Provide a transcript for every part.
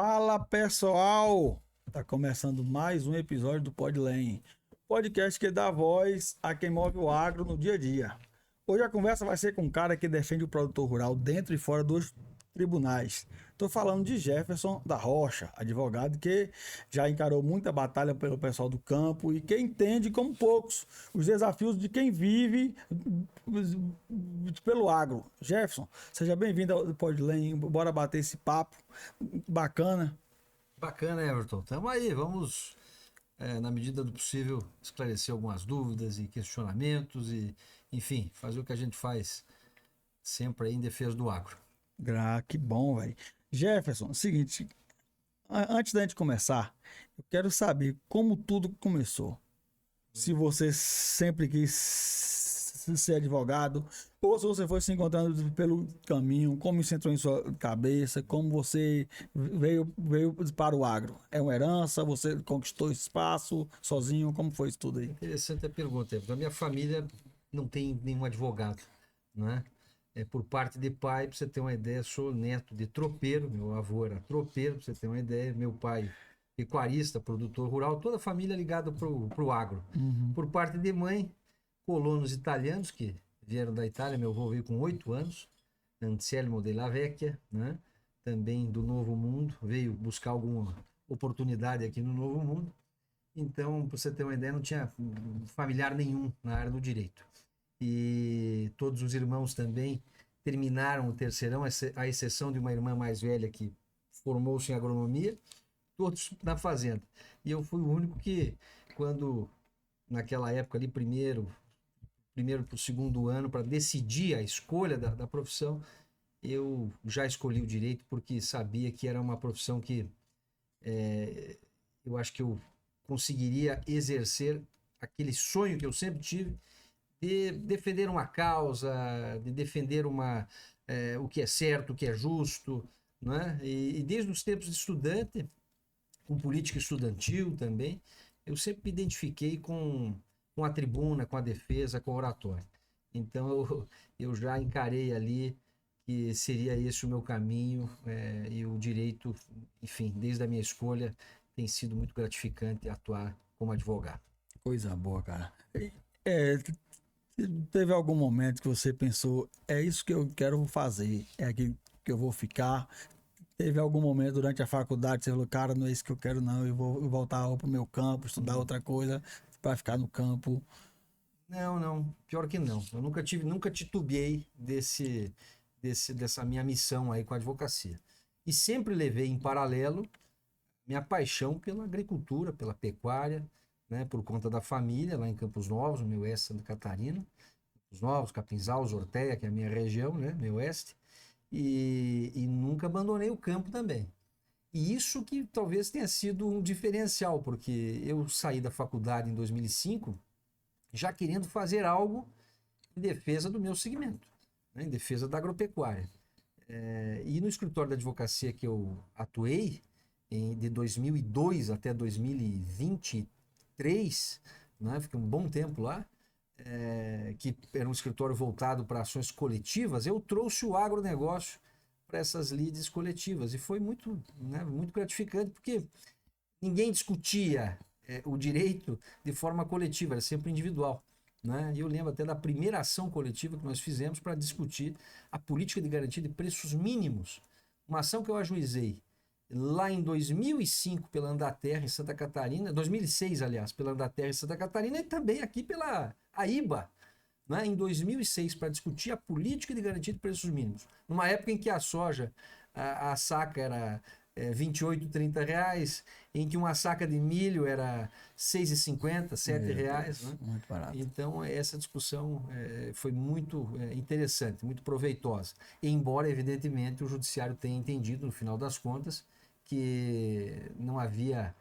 Fala pessoal, tá começando mais um episódio do Podlen, podcast que dá voz a quem move o agro no dia a dia. Hoje a conversa vai ser com um cara que defende o produtor rural dentro e fora dos tribunais. Tô falando de Jefferson da Rocha, advogado que já encarou muita batalha pelo pessoal do campo e que entende como poucos os desafios de quem vive pelo agro. Jefferson, seja bem-vindo ao Podlen, bora bater esse papo bacana. Bacana, Everton. Tamo aí, vamos, na medida do possível, esclarecer algumas dúvidas e questionamentos e, enfim, fazer o que a gente faz sempre aí em defesa do agro. Que bom, velho. Jefferson, seguinte, antes da gente começar, eu quero saber como tudo começou. Se você sempre quis ser advogado, ou se você foi se encontrando pelo caminho, como isso entrou em sua cabeça, como você veio para o agro. É uma herança, você conquistou esse espaço sozinho, como foi isso tudo aí? Interessante a pergunta, Everton. A minha família não tem nenhum advogado, né? Por parte de pai, para você ter uma ideia, sou neto de tropeiro, meu avô era tropeiro, para você ter uma ideia, meu pai pecuarista, produtor rural, toda a família ligada para o agro. Uhum. Por parte de mãe, colonos italianos que vieram da Itália, meu avô veio com 8 anos, Anselmo della Vecchia, né? Também do Novo Mundo, veio buscar alguma oportunidade aqui no Novo Mundo. Então, para você ter uma ideia, não tinha familiar nenhum na área do direito. E todos os irmãos também terminaram o terceirão, à exceção de uma irmã mais velha que formou-se em agronomia, todos na fazenda. E eu fui o único que, quando naquela época ali, primeiro para o segundo ano, para decidir a escolha da profissão, eu já escolhi o direito porque sabia que era uma profissão que eu acho que eu conseguiria exercer aquele sonho que eu sempre tive de defender uma causa, de defender o que é certo, o que é justo, né? E desde os tempos de estudante, com política estudantil também, eu sempre me identifiquei com a tribuna, com a defesa, com a oratória. Então eu já encarei ali que seria esse o meu caminho, e o direito, enfim, desde a minha escolha, tem sido muito gratificante atuar como advogado. Coisa boa, cara. É, teve algum momento que você pensou, é isso que eu quero fazer, é aqui que eu vou ficar? Teve algum momento durante a faculdade que você falou, cara, não é isso que eu quero não, eu vou voltar para o meu campo, estudar outra coisa para ficar no campo? Não, pior que não. Eu nunca titubeei dessa minha missão aí com a advocacia. E sempre levei em paralelo minha paixão pela agricultura, pela pecuária, né, por conta da família lá em Campos Novos, no meu oeste Santa Catarina, Campos Novos, Capinzal, Orteia, que é a minha região, né, meu oeste, e nunca abandonei o campo também. E isso que talvez tenha sido um diferencial, porque eu saí da faculdade em 2005 já querendo fazer algo em defesa do meu segmento, né, em defesa da agropecuária. E no escritório da advocacia que eu atuei, de 2002 até 2023, né, fiquei um bom tempo lá, que era um escritório voltado para ações coletivas, eu trouxe o agronegócio para essas lides coletivas. E foi muito, né, muito gratificante, porque ninguém discutia o direito de forma coletiva, era sempre individual. Né? E eu lembro até da primeira ação coletiva que nós fizemos para discutir a política de garantia de preços mínimos. Uma ação que eu ajuizei lá em 2005 pela Andaterra em Santa Catarina, 2006, aliás, pela Andaterra em Santa Catarina, e também aqui pela AIBA, né, em 2006, para discutir a política de garantia de preços mínimos. Numa época em que a soja, a saca era 28, 30 reais, em que uma saca de milho era 6,50, 7 reais. Né? Muito barato. Então, essa discussão foi muito interessante, muito proveitosa. Embora, evidentemente, o judiciário tenha entendido, no final das contas, que não havia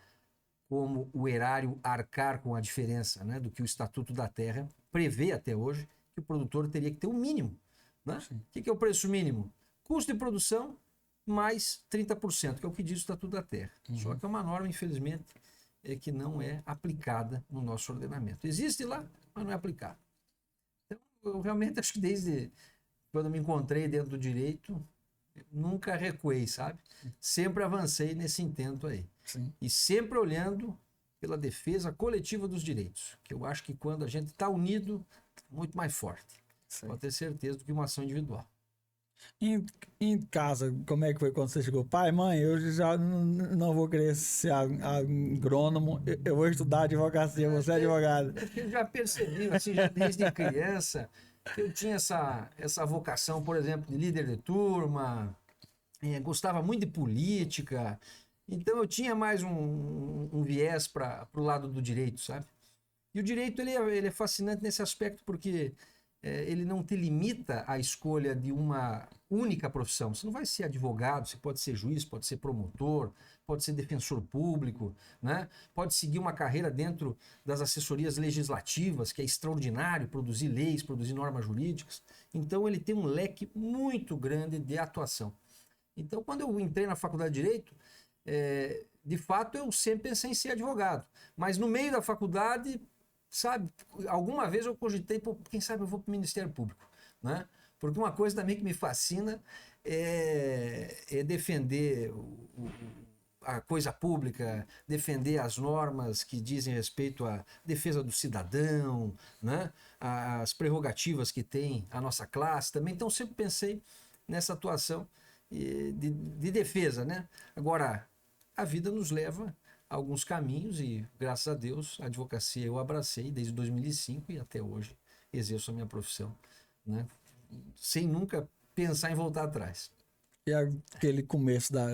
como o erário arcar com a diferença, né, do que o Estatuto da Terra prevê até hoje, que o produtor teria que ter o mínimo. Né? O que é o preço mínimo? Custo de produção mais 30%, que é o que diz o Estatuto da Terra. Só que é uma norma, infelizmente, que não é aplicada no nosso ordenamento. Existe lá, mas não é aplicada. Então, eu realmente acho que desde quando me encontrei dentro do direito, nunca recuei, sabe? Sempre avancei nesse intento aí. Sim. E sempre olhando pela defesa coletiva dos direitos, que eu acho que quando a gente está unido, muito mais forte. Pode ter certeza do que uma ação individual. Em casa, como é que foi quando você chegou? Pai, mãe, eu já não vou querer ser agrônomo, eu vou estudar advocacia, vou ser advogado. Eu já percebi, assim, já desde criança, que eu tinha essa vocação, por exemplo, de líder de turma, gostava muito de política, então eu tinha mais um viés para o lado do direito, sabe? E o direito ele é fascinante nesse aspecto porque ele não te limita à escolha de uma única profissão. Você não vai ser advogado, você pode ser juiz, pode ser promotor, pode ser defensor público, né? Pode seguir uma carreira dentro das assessorias legislativas, que é extraordinário, produzir leis, produzir normas jurídicas. Então ele tem um leque muito grande de atuação. Então quando eu entrei na faculdade de Direito, de fato eu sempre pensei em ser advogado. Mas no meio da faculdade, sabe, alguma vez eu cogitei, quem sabe eu vou para o Ministério Público, né? Porque uma coisa também que me fascina é defender a coisa pública, defender as normas que dizem respeito à defesa do cidadão, né? As prerrogativas que tem a nossa classe também. Então sempre pensei nessa atuação de defesa, né? Agora, a vida nos leva alguns caminhos e, graças a Deus, a advocacia eu abracei desde 2005 e até hoje exerço a minha profissão, né? Sem nunca pensar em voltar atrás. E aquele começo da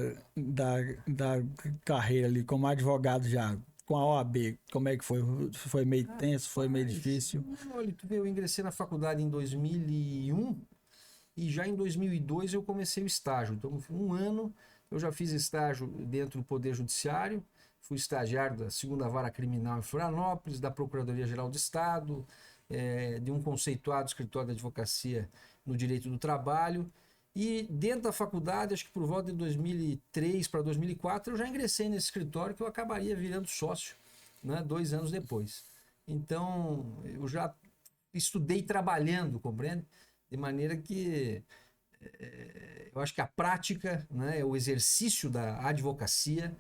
carreira ali como advogado já, com a OAB, como é que foi? Foi meio tenso, foi meio difícil? Olha, tu vê, eu ingressei na faculdade em 2001 e já em 2002 eu comecei o estágio. Então, um ano eu já fiz estágio dentro do Poder Judiciário, fui estagiário da 2ª Vara Criminal em Florianópolis, da Procuradoria-Geral do Estado, de um conceituado escritório de advocacia no direito do trabalho. E dentro da faculdade, acho que por volta de 2003 para 2004, eu já ingressei nesse escritório que eu acabaria virando sócio, né, 2 anos depois. Então, eu já estudei trabalhando, compreende? De maneira que eu acho que a prática, né, o exercício da advocacia,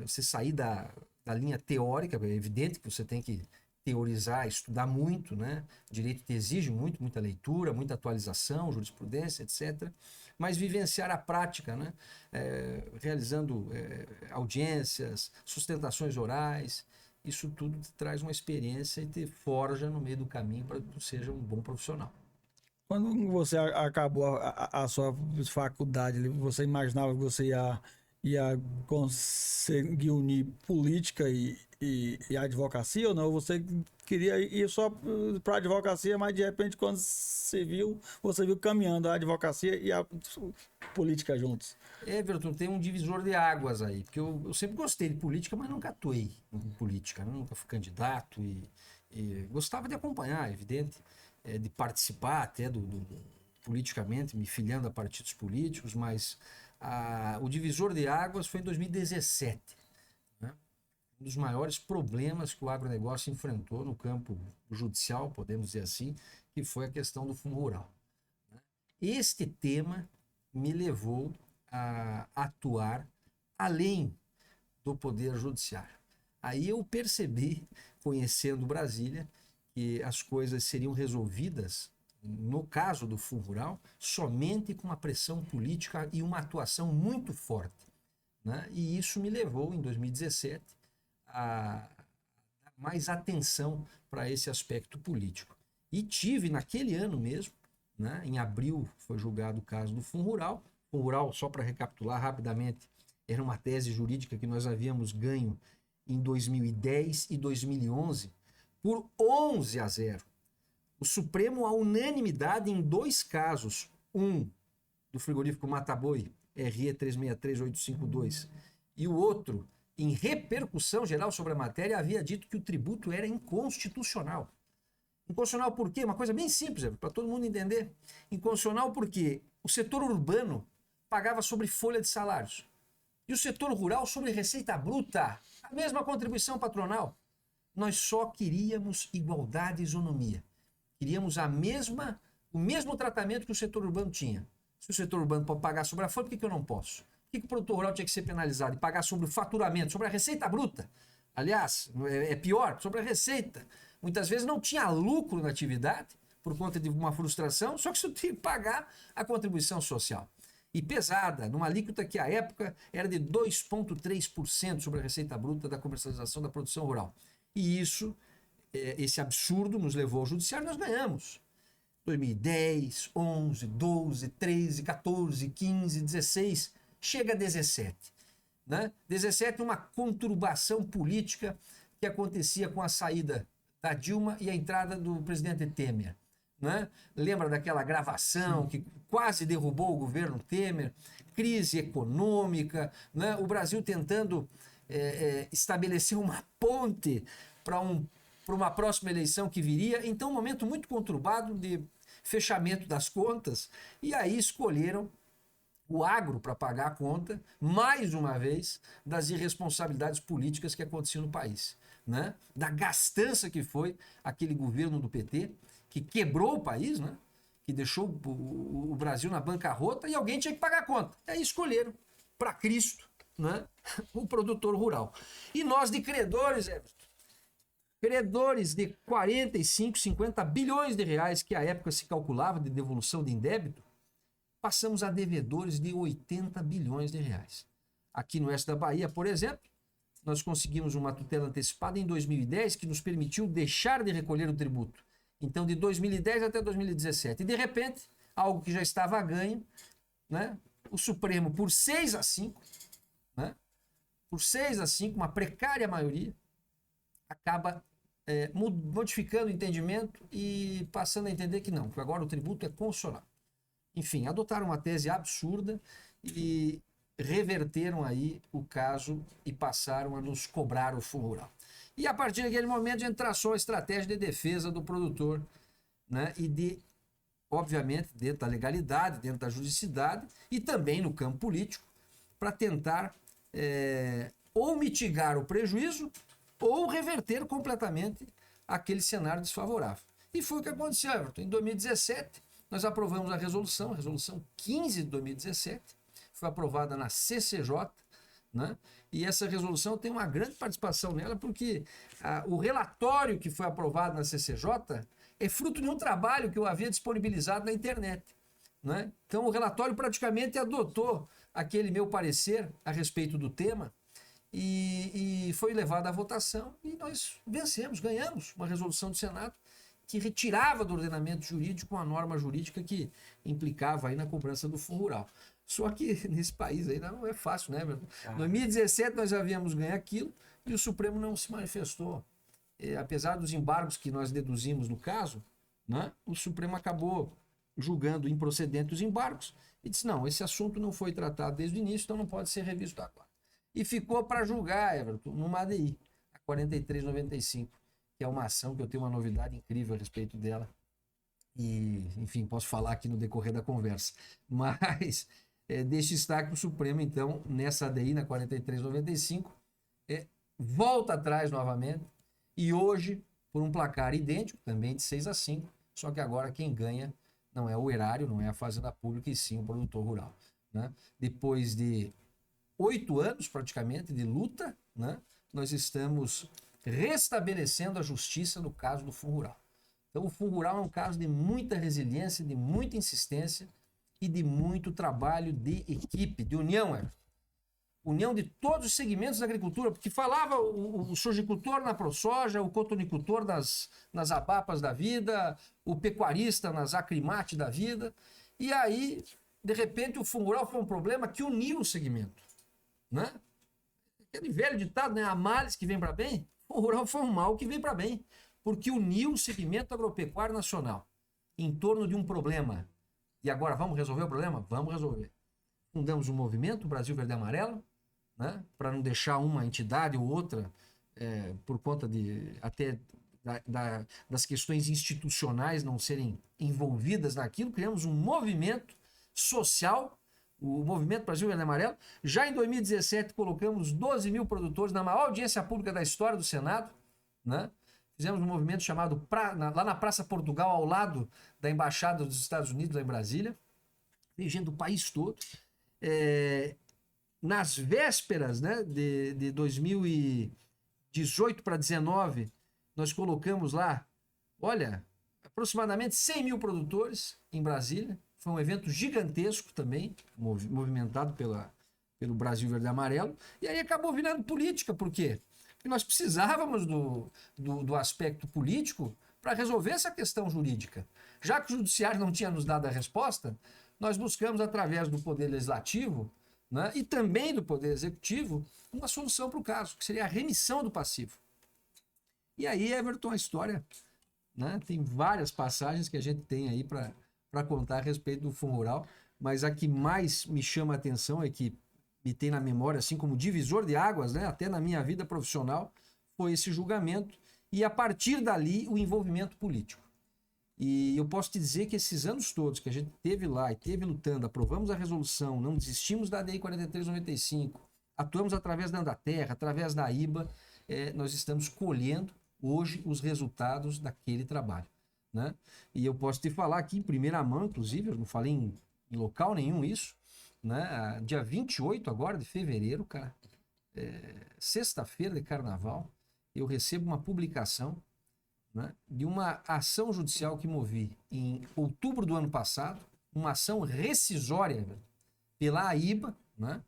você sair da linha teórica, é evidente que você tem que teorizar, estudar muito, né? O direito te exige muita leitura, muita atualização, jurisprudência, etc. Mas vivenciar a prática, né? Realizando audiências, sustentações orais, isso tudo te traz uma experiência e te forja no meio do caminho para que tu seja um bom profissional. Quando você acabou a sua faculdade, você imaginava que você ia conseguir unir política e advocacia ou não? Você queria ir só para a advocacia, mas de repente quando você viu caminhando a advocacia e a política juntos. Everton, tem um divisor de águas aí, porque eu sempre gostei de política, mas nunca atuei em política, né? Nunca fui candidato e gostava de acompanhar, é evidente, de participar até politicamente, me filiando a partidos políticos, mas o divisor de águas foi em 2017. Né? Um dos maiores problemas que o agronegócio enfrentou no campo judicial, podemos dizer assim, que foi a questão do fundo rural. Né? Este tema me levou a atuar além do poder judiciário. Aí eu percebi, conhecendo Brasília, que as coisas seriam resolvidas, no caso do fundo rural, somente com uma pressão política e uma atuação muito forte. Né? E isso me levou, em 2017, a dar mais atenção para esse aspecto político. E tive, naquele ano mesmo, né, em abril foi julgado o caso do fundo rural. O fundo rural, só para recapitular rapidamente, era uma tese jurídica que nós havíamos ganho em 2010 e 2011 por 11-0. O Supremo, a unanimidade em 2 casos, um do frigorífico Mataboi, RE 363852, e o outro, em repercussão geral sobre a matéria, havia dito que o tributo era inconstitucional. Inconstitucional por quê? Uma coisa bem simples, para todo mundo entender. Inconstitucional porque o setor urbano pagava sobre folha de salários e o setor rural sobre receita bruta, a mesma contribuição patronal. Nós só queríamos igualdade e isonomia. Queríamos o mesmo tratamento que o setor urbano tinha. Se o setor urbano pode pagar sobre a folha, por que eu não posso? Por que o produtor rural tinha que ser penalizado e pagar sobre o faturamento, sobre a receita bruta? Aliás, é pior, sobre a receita. Muitas vezes não tinha lucro na atividade, por conta de uma frustração, só que você tinha que pagar a contribuição social. E pesada, numa alíquota que à época era de 2,3% sobre a receita bruta da comercialização da produção rural. E isso, esse absurdo nos levou ao judiciário, nós ganhamos. 2010, 11, 12, 13, 14, 15, 16, chega a 17. Né? 17, uma conturbação política que acontecia com a saída da Dilma e a entrada do presidente Temer. Né? Lembra daquela gravação que quase derrubou o governo Temer? Crise econômica, né? O Brasil tentando estabelecer uma ponte para uma próxima eleição que viria. Então, um momento muito conturbado de fechamento das contas. E aí escolheram o agro para pagar a conta, mais uma vez, das irresponsabilidades políticas que aconteciam no país. Né? Da gastança que foi aquele governo do PT, que quebrou o país, né? Que deixou o Brasil na bancarrota e alguém tinha que pagar a conta. E aí escolheram, para Cristo, né? O produtor rural. E nós de credores, Everton, credores de 45, 50 bilhões de reais, que à época se calculava de devolução de indébito, passamos a devedores de 80 bilhões de reais. Aqui no oeste da Bahia, por exemplo, nós conseguimos uma tutela antecipada em 2010 que nos permitiu deixar de recolher o tributo. Então, de 2010 até 2017. E, de repente, algo que já estava a ganho, né? O Supremo, por 6-5, né? Por 6-5, uma precária maioria, acaba modificando o entendimento e passando a entender que não, que agora o tributo é constitucional. Enfim, adotaram uma tese absurda e reverteram aí o caso e passaram a nos cobrar o fundo rural. E a partir daquele momento a gente traçou a estratégia de defesa do produtor, né? E de, obviamente, dentro da legalidade, dentro da juridicidade e também no campo político, para tentar ou mitigar o prejuízo ou reverter completamente aquele cenário desfavorável. E foi o que aconteceu, Everton. Em 2017, nós aprovamos a resolução 15 de 2017, foi aprovada na CCJ, né? E essa resolução tem uma grande participação nela, porque o relatório que foi aprovado na CCJ é fruto de um trabalho que eu havia disponibilizado na internet. Né? Então o relatório praticamente adotou aquele meu parecer a respeito do tema e foi levado à votação e nós vencemos, ganhamos uma resolução do Senado que retirava do ordenamento jurídico uma norma jurídica que implicava aí na cobrança do fundo rural. Só que nesse país aí não é fácil, né, meu? Em 2017 nós havíamos ganho aquilo e o Supremo não se manifestou. Apesar dos embargos que nós deduzimos no caso, né, o Supremo acabou julgando improcedente os embargos e disse, não, esse assunto não foi tratado desde o início, então não pode ser revisto agora. E ficou para julgar, Everton, numa ADI, a 4395, que é uma ação que eu tenho uma novidade incrível a respeito dela. E, enfim, posso falar aqui no decorrer da conversa. Mas deixa destaque o Supremo, então, nessa ADI, na 4395, volta atrás novamente e hoje, por um placar idêntico, também de 6-5, só que agora quem ganha não é o erário, não é a fazenda pública, e sim o produtor rural. Né? Depois de 8 anos, praticamente, de luta, né? Nós estamos restabelecendo a justiça no caso do fundo rural. Então, o fundo rural é um caso de muita resiliência, de muita insistência e de muito trabalho de equipe, de união, união de todos os segmentos da agricultura, porque falava o sojicultor na ProSoja, o cotonicultor nas abapas da vida, o pecuarista nas acrimate da vida, e aí, de repente, o fundo rural foi um problema que uniu o segmento, né? Aquele velho ditado, né? A males que vem para bem, o rural foi um mal que veio para bem, porque uniu o segmento agropecuário nacional em torno de um problema. E agora, vamos resolver o problema? Vamos resolver. Fundamos um movimento, Brasil Verde e Amarelo, né? Para não deixar uma entidade ou outra, por conta das questões institucionais não serem envolvidas naquilo, criamos um movimento social, o Movimento Brasil Verde e Amarelo. Já em 2017 colocamos 12 mil produtores na maior audiência pública da história do Senado, né? Fizemos um movimento chamado lá na Praça Portugal, ao lado da Embaixada dos Estados Unidos, lá em Brasília. veio gente do país todo. Nas vésperas, né, de 2018 para 2019, nós colocamos lá, olha, aproximadamente 100 mil produtores em Brasília. Foi um evento gigantesco também, movimentado pelo Brasil Verde e Amarelo. E aí acabou virando política. Por quê? Porque nós precisávamos do aspecto político para resolver essa questão jurídica. Já que o judiciário não tinha nos dado a resposta, nós buscamos, através do Poder Legislativo, né, e também do Poder Executivo, uma solução para o caso, que seria a remissão do passivo. E aí, Everton, a história, né, tem várias passagens que a gente tem aí para contar a respeito do Fundo Rural, mas a que mais me chama a atenção é que me tem na memória, assim como divisor de águas, né, até na minha vida profissional, foi esse julgamento e, a partir dali, o envolvimento político. E eu posso te dizer que esses anos todos que a gente teve lá e teve lutando, aprovamos a resolução, não desistimos da ADI 4395, atuamos através da Andaterra, através da IBA, nós estamos colhendo hoje os resultados daquele trabalho, né? E eu posso te falar aqui em primeira mão, inclusive, eu não falei em local nenhum isso, né? Dia 28 agora de fevereiro, cara, sexta-feira de carnaval, eu recebo uma publicação, né, de uma ação judicial que movi em outubro do ano passado, uma ação rescisória pela AIBA, né,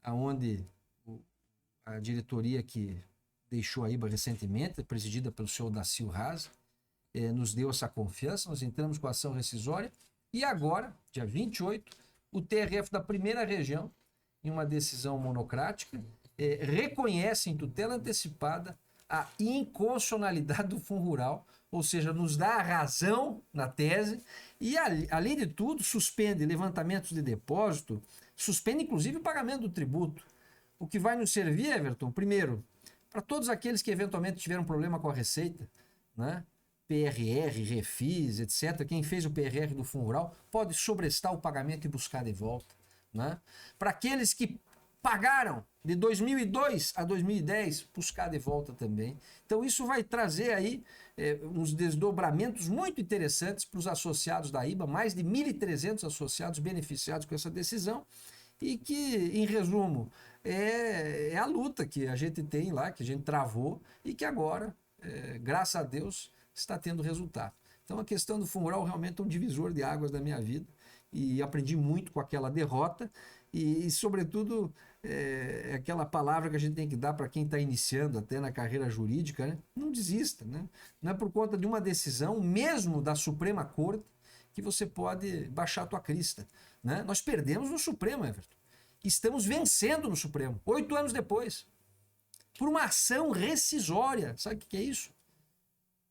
onde a diretoria que deixou a AIBA recentemente, presidida pelo senhor Dacil Raza, nos deu essa confiança, nós entramos com a ação rescisória, e agora, dia 28, o TRF da primeira região, em uma decisão monocrática, reconhece em tutela antecipada a inconstitucionalidade do Fundo Rural, ou seja, nos dá a razão na tese e, além de tudo, suspende levantamentos de depósito, suspende inclusive o pagamento do tributo. O que vai nos servir, Everton, primeiro, para todos aqueles que eventualmente tiveram problema com a Receita, né? PRR, Refis, etc. Quem fez o PRR do Fundo Rural pode sobrestar o pagamento e buscar de volta, né? Para aqueles que pagaram de 2002 a 2010, buscar de volta também. Então isso vai trazer aí uns desdobramentos muito interessantes para os associados da IBA, mais de 1.300 associados beneficiados com essa decisão, e que, em resumo, é a luta que a gente tem lá, que a gente travou e que agora, graças a Deus, está tendo resultado. Então a questão do Fundo Rural realmente é um divisor de águas da minha vida, e aprendi muito com aquela derrota e sobretudo, aquela palavra que a gente tem que dar para quem está iniciando até na carreira jurídica, né? Não desista, né? Não é por conta de uma decisão, mesmo da Suprema Corte, que você pode baixar a tua crista, né? Nós perdemos no Supremo, Everton. Estamos vencendo no Supremo, 8 anos depois, por uma ação rescisória. Sabe o que é isso?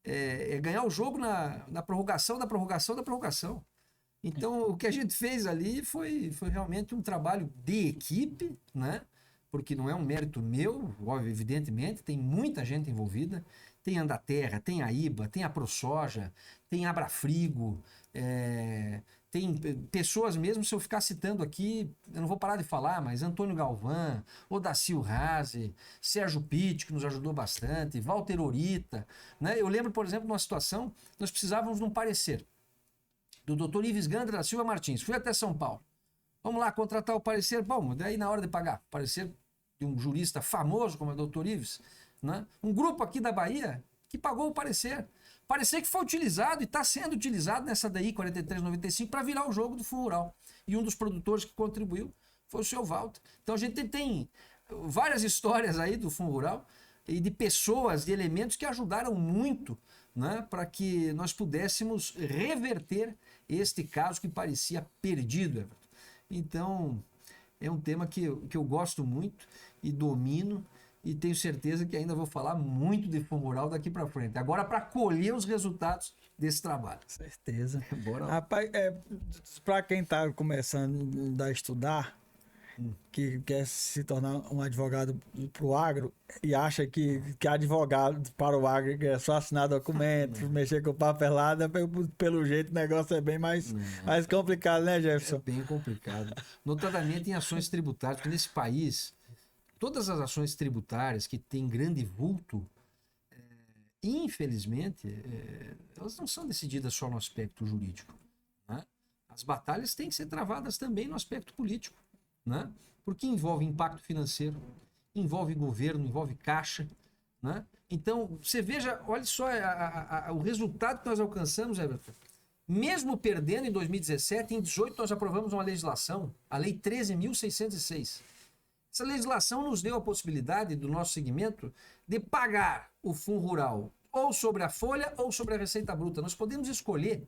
É ganhar o jogo na prorrogação da prorrogação da prorrogação. Então, o que a gente fez ali foi realmente um trabalho de equipe, né? Porque não é um mérito meu, óbvio, evidentemente, tem muita gente envolvida. Tem Andaterra, tem a IBA, tem a ProSoja, tem Abrafrigo, tem pessoas mesmo, se eu ficar citando aqui, eu não vou parar de falar, mas Antônio Galvão, Odacil Raze, Sérgio Pitti, que nos ajudou bastante, Walter Orita, né? Eu lembro, por exemplo, de uma situação, nós precisávamos de um parecer do Dr. Ives Gandra da Silva Martins. Fui até São Paulo. Vamos lá, contratar o parecer. Bom, daí na hora de pagar, parecer de um jurista famoso como é o Dr. Ives, né? Um grupo aqui da Bahia que pagou o parecer. Parecer que foi utilizado e está sendo utilizado nessa DI 4395 para virar o jogo do Fundo Rural. E um dos produtores que contribuiu foi o seu Walter. Então a gente tem várias histórias aí do Fundo Rural e de pessoas, de elementos que ajudaram muito, né, para que nós pudéssemos reverter este caso que parecia perdido, Everton. Então, é um tema que eu gosto muito e domino, e tenho certeza que ainda vou falar muito de Fundo Rural daqui para frente. Agora, para colher os resultados desse trabalho. Certeza. Bora lá. Rapaz, para quem está começando a estudar, que quer se tornar um advogado para o agro e acha que advogado para o agro é só assinar documentos, mexer com papelada, pelo jeito o negócio é bem mais complicado, né, Jefferson? É bem complicado. Notadamente em ações tributárias, porque nesse país, todas as ações tributárias que têm grande vulto, infelizmente, elas não são decididas só no aspecto jurídico, né? as batalhas têm que ser travadas também no aspecto político, né? Porque envolve impacto financeiro, envolve governo, envolve caixa, né? Então, você veja, olha só o resultado que nós alcançamos, Everton. Mesmo perdendo em 2017, em 2018 nós aprovamos uma legislação, a Lei 13.606. Essa legislação nos deu a possibilidade do nosso segmento de pagar o Fundo Rural ou sobre a folha ou sobre a receita bruta. Nós podemos escolher.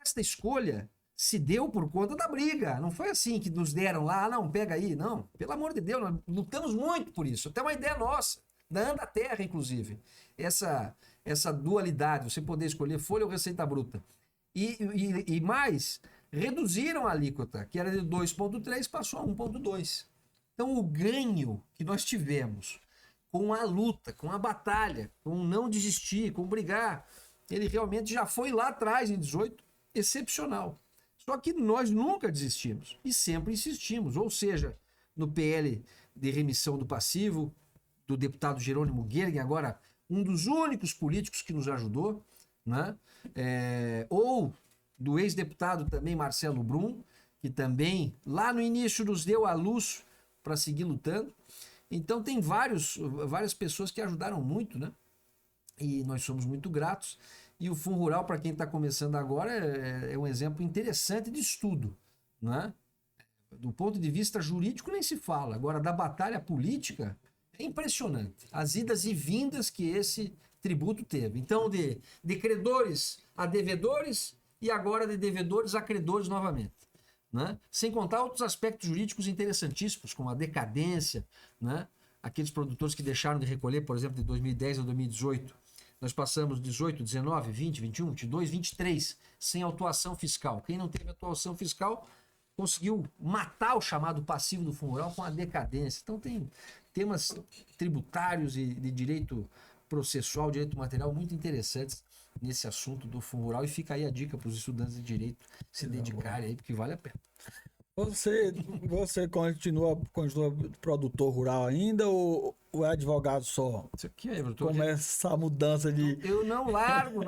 Esta escolha se deu por conta da briga. Não foi assim que nos deram lá, não, pega aí. Não, pelo amor de Deus, nós lutamos muito por isso. Até uma ideia nossa, da Andaterra, inclusive. Essa dualidade, você poder escolher folha ou receita bruta. E mais, reduziram a alíquota, que era de 2,3, passou a 1,2. Então, o ganho que nós tivemos com a luta, com a batalha, com não desistir, com brigar, ele realmente já foi lá atrás, em 18, excepcional. Só que nós nunca desistimos e sempre insistimos, ou seja, no PL de remissão do passivo, do deputado Jerônimo Gergen, agora um dos únicos políticos que nos ajudou, né? Ou do ex-deputado também Marcelo Brum, que também lá no início nos deu a luz para seguir lutando. Então tem várias pessoas que ajudaram muito, né? E nós somos muito gratos. E o Fundo Rural, para quem está começando agora, é um exemplo interessante de estudo, né? Do ponto de vista jurídico nem se fala. Agora, da batalha política, é impressionante. As idas e vindas que esse tributo teve. Então, de credores a devedores e agora de devedores a credores novamente. Né? Sem contar outros aspectos jurídicos interessantíssimos, como a decadência, né? Aqueles produtores que deixaram de recolher, por exemplo, de 2010 a 2018. Nós passamos 18, 19, 20, 21, 22, 23 sem autuação fiscal. Quem não teve autuação fiscal conseguiu matar o chamado passivo do Fundo Rural com a decadência. Então tem temas tributários e de direito processual, direito material muito interessantes nesse assunto do Fundo Rural, e fica aí a dica para os estudantes de direito se dedicarem aí, porque vale a pena. Você continua produtor rural ainda ou é advogado só? Isso aqui é, Começa a mudança de... Eu não largo.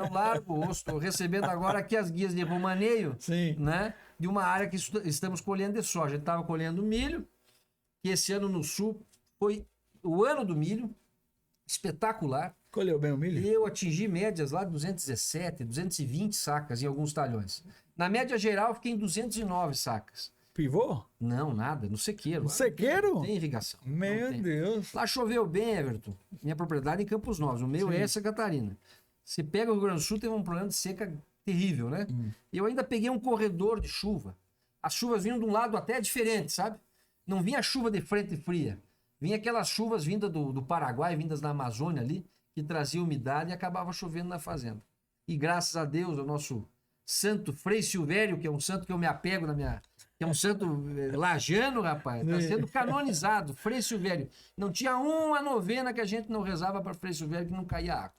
Estou recebendo agora aqui as guias de romaneio, Sim. né? De uma área que estamos colhendo de soja. A gente estava colhendo milho, que esse ano no sul foi o ano do milho, espetacular. Colheu bem o milho? Eu atingi médias lá de 217, 220 sacas em alguns talhões. Na média geral, fiquei em 209 sacas. Pivô? Não, nada, no sequeiro. No sequeiro? Não tem irrigação. Meu Deus. Lá choveu bem, Everton. Minha propriedade é em Campos Novos, o meu é Santa Catarina. Você pega o Rio Grande do Sul, tem um problema de seca terrível, né? Eu ainda peguei um corredor de chuva. As chuvas vinham de um lado até diferente, sabe? Não vinha chuva de frente fria. Vinha aquelas chuvas vindas do Paraguai, vindas da Amazônia ali, que trazia umidade e acabava chovendo na fazenda. E graças a Deus, ao nosso santo Frei Silvério, que é um santo que eu me apego que é um santo lajano, rapaz, está sendo canonizado, Frei Silvério. Não tinha uma novena que a gente não rezava para Frei Silvério que não caía água.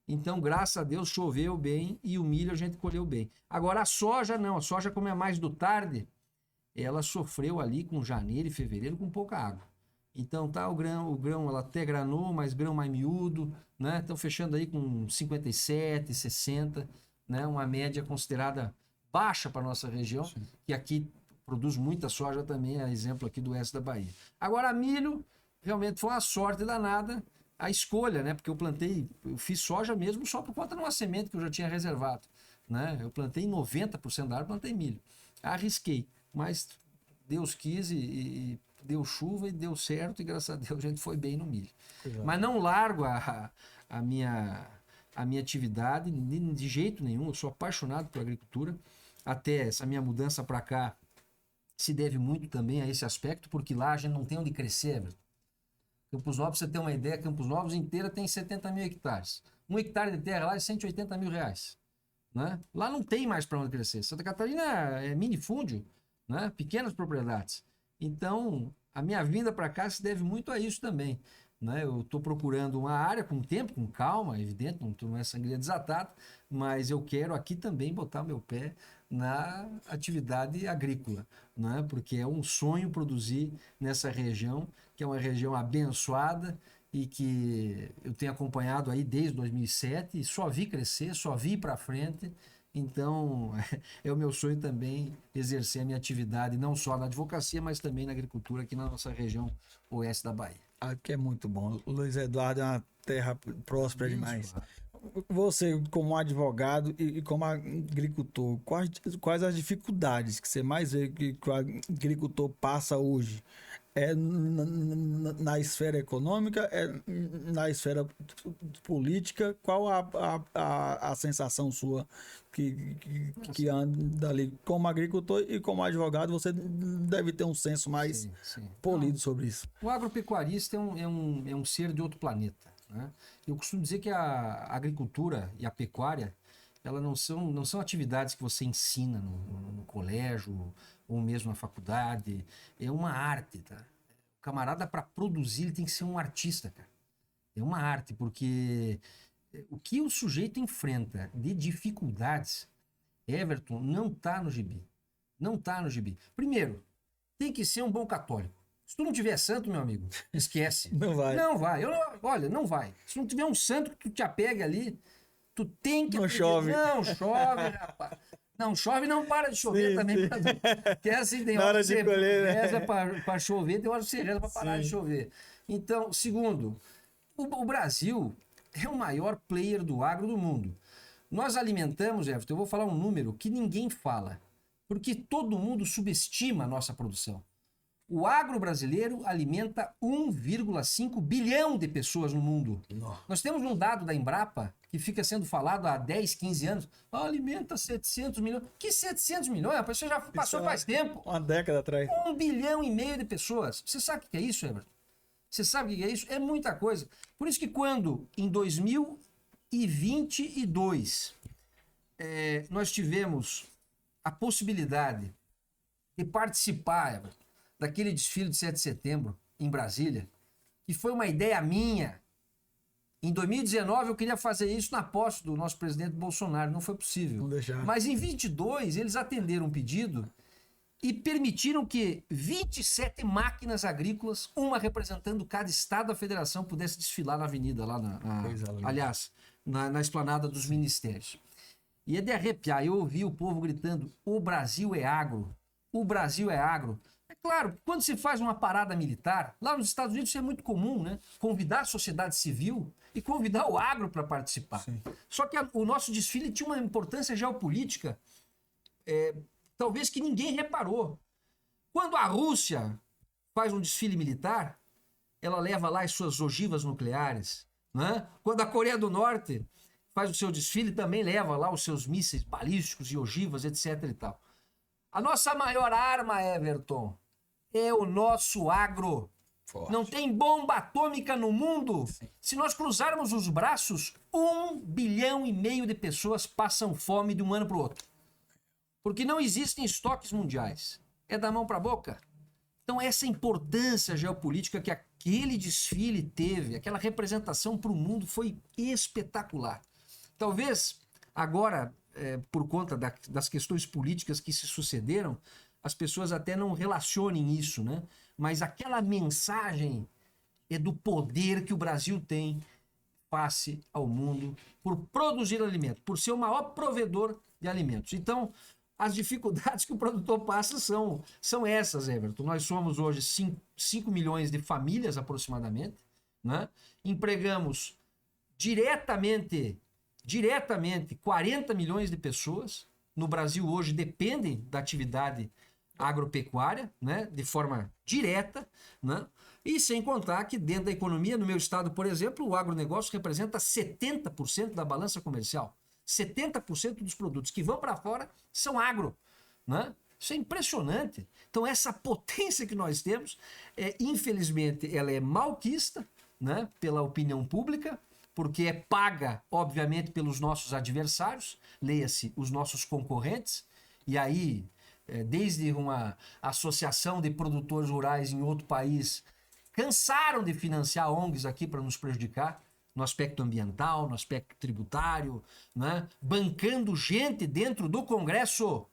Então, graças a Deus, choveu bem e o milho a gente colheu bem. Agora, a soja não. A soja, como é mais do tarde, ela sofreu ali com janeiro e fevereiro com pouca água. Então, tá, o grão ela até granou, mas grão mais miúdo, né? Estão fechando aí com 57, 60, né? Uma média considerada baixa para nossa região, sim, que aqui produz muita soja também, é exemplo aqui do oeste da Bahia. Agora, milho, realmente foi uma sorte danada a escolha, né? Porque eu fiz soja mesmo só por conta de uma semente que eu já tinha reservado, né? Eu plantei 90% da área, plantei milho. Arrisquei, mas Deus quis e deu chuva e deu certo, e graças a Deus a gente foi bem no milho. Exato. Mas não largo a minha atividade de jeito nenhum. Eu sou apaixonado por agricultura. Até essa minha mudança para cá se deve muito também a esse aspecto, porque lá a gente não tem onde crescer. Campos Novos, pra você ter uma ideia, Campos Novos inteira tem 70 mil hectares. 1 hectare de terra lá é 180 mil reais. Né? Lá não tem mais para onde crescer. Santa Catarina é minifúndio, né? Pequenas propriedades. Então, a minha vinda para cá se deve muito a isso também. Né? Eu estou procurando uma área com tempo, com calma, evidente, não é sangria desatada, mas eu quero aqui também botar meu pé na atividade agrícola, né? Porque é um sonho produzir nessa região, que é uma região abençoada e que eu tenho acompanhado aí desde 2007 e só vi crescer, só vi para frente, Então, é o meu sonho também exercer a minha atividade, não só na advocacia, mas também na agricultura aqui na nossa região oeste da Bahia. Aqui é muito bom. Luiz Eduardo é uma terra próspera demais. Abençoado. Você, como advogado e como agricultor, quais as dificuldades que você mais vê que o agricultor passa hoje? É na esfera econômica, é na esfera política? Qual a sensação sua que anda ali como agricultor e como advogado? Você deve ter um senso mais Sim, sim. polido sobre isso. O agropecuarista é um ser de outro planeta, né? Eu costumo dizer que a agricultura e a pecuária, elas não são atividades que você ensina no colégio ou mesmo na faculdade. É uma arte, tá? O camarada, para produzir, ele tem que ser um artista, cara. É uma arte, porque o que o sujeito enfrenta de dificuldades, Everton, não tá no gibi. Não tá no gibi. Primeiro, tem que ser um bom católico. Se tu não tiver santo, meu amigo, esquece. Não vai. Não vai. Olha, não vai. Se não tiver um santo que tu te apegue ali, tu tem que... Não chove. Não chove, rapaz. Não chove, não para de chover Sim, também. sim. Que é assim, tem Na hora de que você colher, né? reza para chover, tem hora que você reza para parar de Sim. chover. Então, segundo, o Brasil é o maior player do agro do mundo. Nós alimentamos, Everton, eu vou falar um número que ninguém fala, porque todo mundo subestima a nossa produção. O agro brasileiro alimenta 1,5 bilhão de pessoas no mundo. Nós temos um dado da Embrapa que fica sendo falado há 10, 15 anos. Alimenta 700 milhões. Que 700 milhões? A pessoa já passou faz tempo. Uma década atrás. 1,5 bilhão de pessoas. Você sabe o que é isso, Everton? Você sabe o que é isso? É muita coisa. Por isso que quando, em 2022, nós tivemos a possibilidade de participar, Everton, daquele desfile de 7 de setembro em Brasília, que foi uma ideia minha. Em 2019 eu queria fazer isso na posse do nosso presidente Bolsonaro, não foi possível. Não deixaram. Mas em 22 eles atenderam um pedido e permitiram que 27 máquinas agrícolas, uma representando cada estado da federação, pudesse desfilar na avenida lá Coisa linda. aliás, na esplanada dos ministérios. E é de arrepiar, eu ouvi o povo gritando: o Brasil é agro, o Brasil é agro. É claro, quando se faz uma parada militar, lá nos Estados Unidos isso é muito comum, né? Convidar a sociedade civil e convidar o agro para participar. Sim. Só que o nosso desfile tinha uma importância geopolítica, talvez que ninguém reparou. Quando a Rússia faz um desfile militar, ela leva lá as suas ogivas nucleares, né? Quando a Coreia do Norte faz o seu desfile, também leva lá os seus mísseis balísticos e ogivas, etc. e tal. A nossa maior arma, Everton, é o nosso agro. Forte. Não tem bomba atômica no mundo. Sim. Se nós cruzarmos os braços, 1,5 bilhão de pessoas passam fome de um ano para o outro. Porque não existem estoques mundiais. É da mão para a boca. Então essa importância geopolítica que aquele desfile teve, aquela representação para o mundo foi espetacular. Talvez agora, por conta das questões políticas que se sucederam, as pessoas até não relacionem isso, né? Mas aquela mensagem é do poder que o Brasil tem face ao mundo por produzir alimento, por ser o maior provedor de alimentos. Então, as dificuldades que o produtor passa são essas, Everton. Nós somos hoje 5 milhões de famílias aproximadamente, né? Empregamos diretamente 40 milhões de pessoas. No Brasil hoje dependem da atividade agropecuária, né? De forma direta, né? E sem contar que dentro da economia, no meu estado, por exemplo, o agronegócio representa 70% da balança comercial. 70% dos produtos que vão para fora são agro, né? Isso é impressionante. Então essa potência que nós temos, infelizmente, ela é malquista, né, pela opinião pública, porque é paga, obviamente, pelos nossos adversários, leia-se, os nossos concorrentes, e aí, desde uma associação de produtores rurais em outro país, cansaram de financiar ONGs aqui para nos prejudicar, no aspecto ambiental, no aspecto tributário, né? Bancando gente dentro do Congresso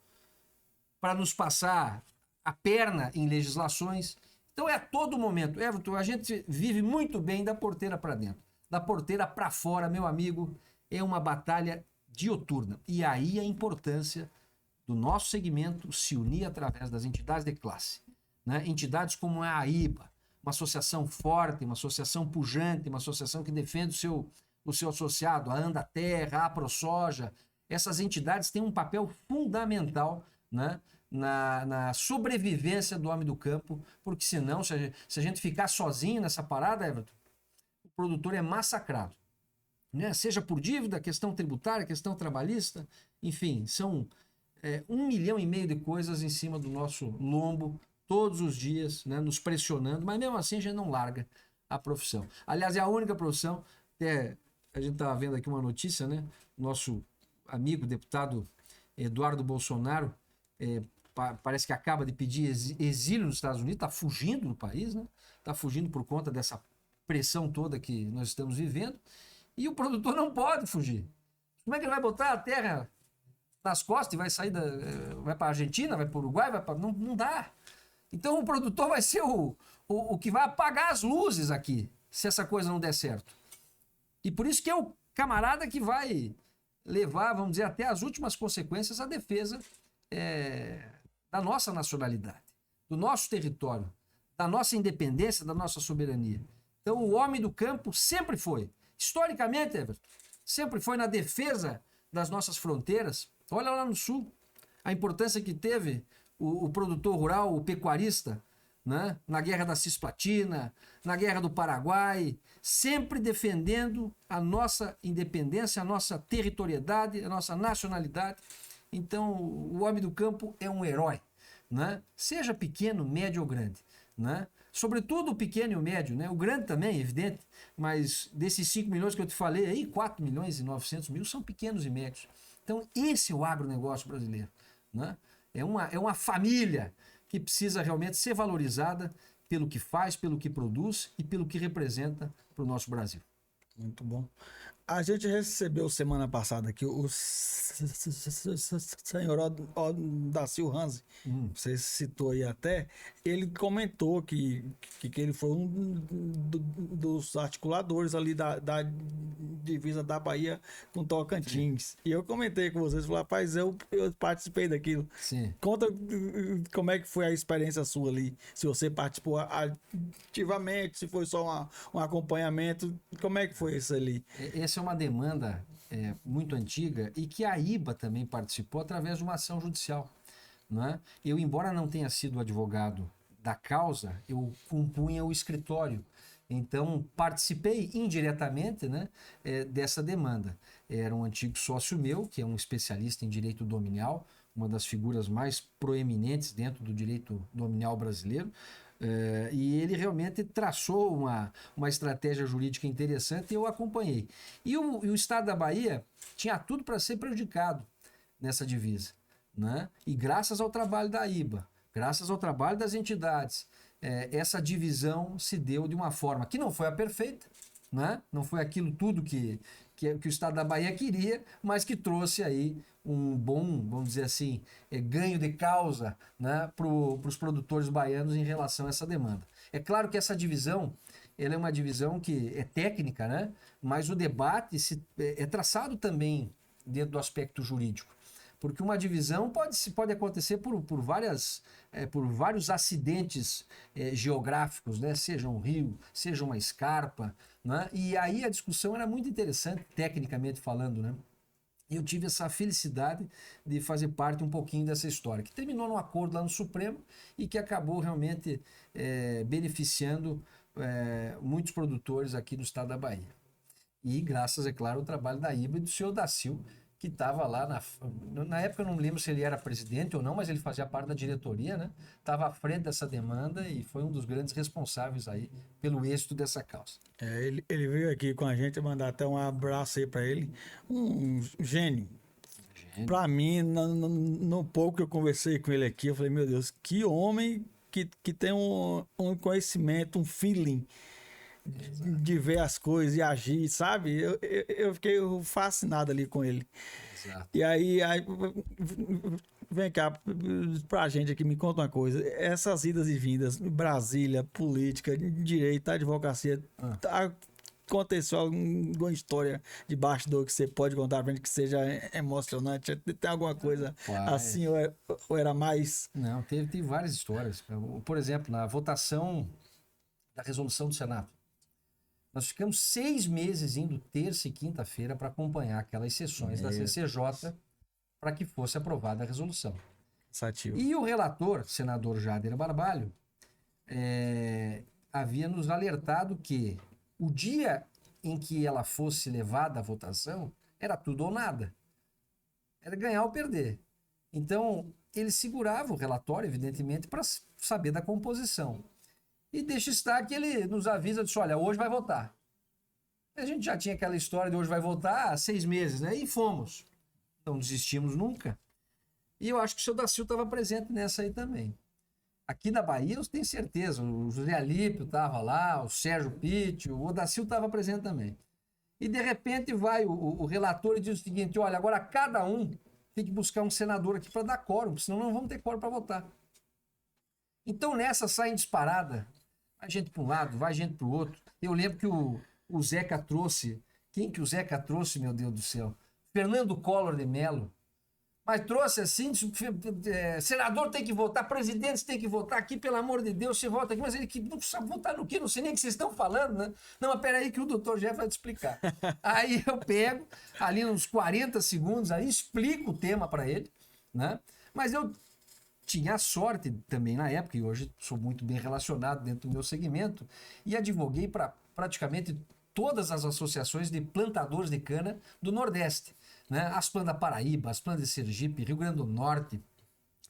para nos passar a perna em legislações. Então é a todo momento. Everton, a gente vive muito bem da porteira para dentro. Da porteira para fora, meu amigo, é uma batalha dioturna. E aí a importância do nosso segmento se unir através das entidades de classe, né? Entidades como a AIBA, uma associação forte, uma associação pujante, uma associação que defende o seu associado, a Andaterra, a ProSoja. Essas entidades têm um papel fundamental, né, na sobrevivência do homem do campo, porque senão, se a gente ficar sozinho nessa parada, Everton, o produtor é massacrado, né? Seja por dívida, questão tributária, questão trabalhista, enfim, são 1,5 milhão de coisas em cima do nosso lombo todos os dias, né, nos pressionando, mas mesmo assim a gente não larga a profissão. Aliás, é a única profissão, até a gente estava vendo aqui uma notícia, né? Nosso amigo deputado Eduardo Bolsonaro parece que acaba de pedir exílio nos Estados Unidos, está fugindo do país, né? Está fugindo por conta dessa pressão toda que nós estamos vivendo, e o produtor não pode fugir. Como é que ele vai botar a terra nas costas e vai sair vai para a Argentina, vai para o Uruguai, não dá. Então o produtor vai ser o que vai apagar as luzes aqui, se essa coisa não der certo. E por isso que é o camarada que vai levar, vamos dizer, até as últimas consequências a defesa da nossa nacionalidade, do nosso território, da nossa independência, da nossa soberania. Então o homem do campo sempre foi, historicamente, Everton, sempre foi na defesa das nossas fronteiras. Olha lá no sul, a importância que teve o produtor rural, o pecuarista, né? Na guerra da Cisplatina, na guerra do Paraguai, sempre defendendo a nossa independência, a nossa territorialidade, a nossa nacionalidade. Então, o homem do campo é um herói, né? Seja pequeno, médio ou grande, né? Sobretudo o pequeno e o médio, né? O grande também, evidente, mas desses 5 milhões que eu te falei, aí 4 milhões e 900 mil são pequenos e médios. Então, esse é o agronegócio brasileiro, né? É uma família que precisa realmente ser valorizada pelo que faz, pelo que produz e pelo que representa para o nosso Brasil. Muito bom. A gente recebeu semana passada aqui o senhor Odacil Hanzi, você citou aí até, ele comentou que ele foi um dos articuladores ali da divisa da Bahia com Tocantins. Sim. E eu comentei com vocês, falei, rapaz, eu participei daquilo. Sim. Conta como é que foi a experiência sua ali, se você participou ativamente, se foi só um acompanhamento, como é que foi isso ali? Essa é uma demanda muito antiga e que a IBA também participou através de uma ação judicial, né? Eu, embora não tenha sido advogado da causa, eu compunha o escritório. Então, participei indiretamente, né, dessa demanda. Era um antigo sócio meu, que é um especialista em direito dominial, uma das figuras mais proeminentes dentro do direito dominial brasileiro. E ele realmente traçou uma estratégia jurídica interessante e eu acompanhei. E o Estado da Bahia tinha tudo para ser prejudicado nessa divisa, né? E graças ao trabalho da IBA, graças ao trabalho das entidades, essa divisão se deu de uma forma que não foi a perfeita, né? Não foi aquilo tudo que o Estado da Bahia queria, mas que trouxe aí um bom, vamos dizer assim, ganho de causa, né, para os produtores baianos em relação a essa demanda. É claro que essa divisão, ela é uma divisão que é técnica, né, mas o debate é traçado também dentro do aspecto jurídico. Porque uma divisão pode acontecer por vários acidentes geográficos, né? Seja um rio, seja uma escarpa, né? E aí a discussão era muito interessante, tecnicamente falando, né? Eu tive essa felicidade de fazer parte um pouquinho dessa história, que terminou num acordo lá no Supremo e que acabou realmente beneficiando muitos produtores aqui do estado da Bahia. E graças, é claro, ao trabalho da IBA e do senhor Odacil, que estava lá, na época eu não lembro se ele era presidente ou não, mas ele fazia parte da diretoria, né? Estava à frente dessa demanda e foi um dos grandes responsáveis aí pelo êxito dessa causa. Ele veio aqui com a gente, mandar até um abraço aí para ele, um gênio. Para mim, no pouco que eu conversei com ele aqui, eu falei, meu Deus, que homem que tem um conhecimento, um feeling de ver as coisas e agir, sabe? Eu fiquei fascinado ali com ele. Exato. E aí vem cá pra gente aqui, me conta uma coisa. Essas idas e vindas, Brasília, política, direito, advocacia, aconteceu alguma história de bastidor que você pode contar pra gente que seja emocionante? Tem alguma coisa assim ou era mais... Não, teve várias histórias. Por exemplo, na votação da resolução do Senado, nós ficamos 6 meses indo terça e quinta-feira para acompanhar aquelas sessões da CCJ para que fosse aprovada a resolução. Sativo. E o relator, senador Jader Barbalho, havia nos alertado que o dia em que ela fosse levada à votação era tudo ou nada. Era ganhar ou perder. Então, ele segurava o relatório, evidentemente, para saber da composição. E deixa estar que ele nos avisa, disse, olha, hoje vai votar. A gente já tinha aquela história de hoje vai votar há 6 meses, né? E fomos. Não desistimos nunca. E eu acho que o seu Dacil estava presente nessa aí também. Aqui na Bahia, eu tenho certeza, o José Alípio estava lá, o Sérgio Pitti, o Odacil estava presente também. E de repente vai o relator e diz o seguinte, olha, agora cada um tem que buscar um senador aqui para dar quórum, senão não vamos ter quórum para votar. Então nessa saem disparada, vai gente para um lado, vai gente para o outro. Eu lembro que o Zeca trouxe, quem que o Zeca trouxe, meu Deus do céu? Fernando Collor de Mello. Mas trouxe assim, senador tem que votar, presidente tem que votar aqui, pelo amor de Deus, você vota aqui, mas ele que não sabe votar no quê? Não sei nem o que vocês estão falando, né? Não, mas peraí que o doutor Jeff vai te explicar. Aí eu pego, ali uns 40 segundos, aí explico o tema para ele, né? Mas eu tinha a sorte também na época, e hoje sou muito bem relacionado dentro do meu segmento, e advoguei para praticamente todas as associações de plantadores de cana do Nordeste. Né? As planas da Paraíba, as planas de Sergipe, Rio Grande do Norte,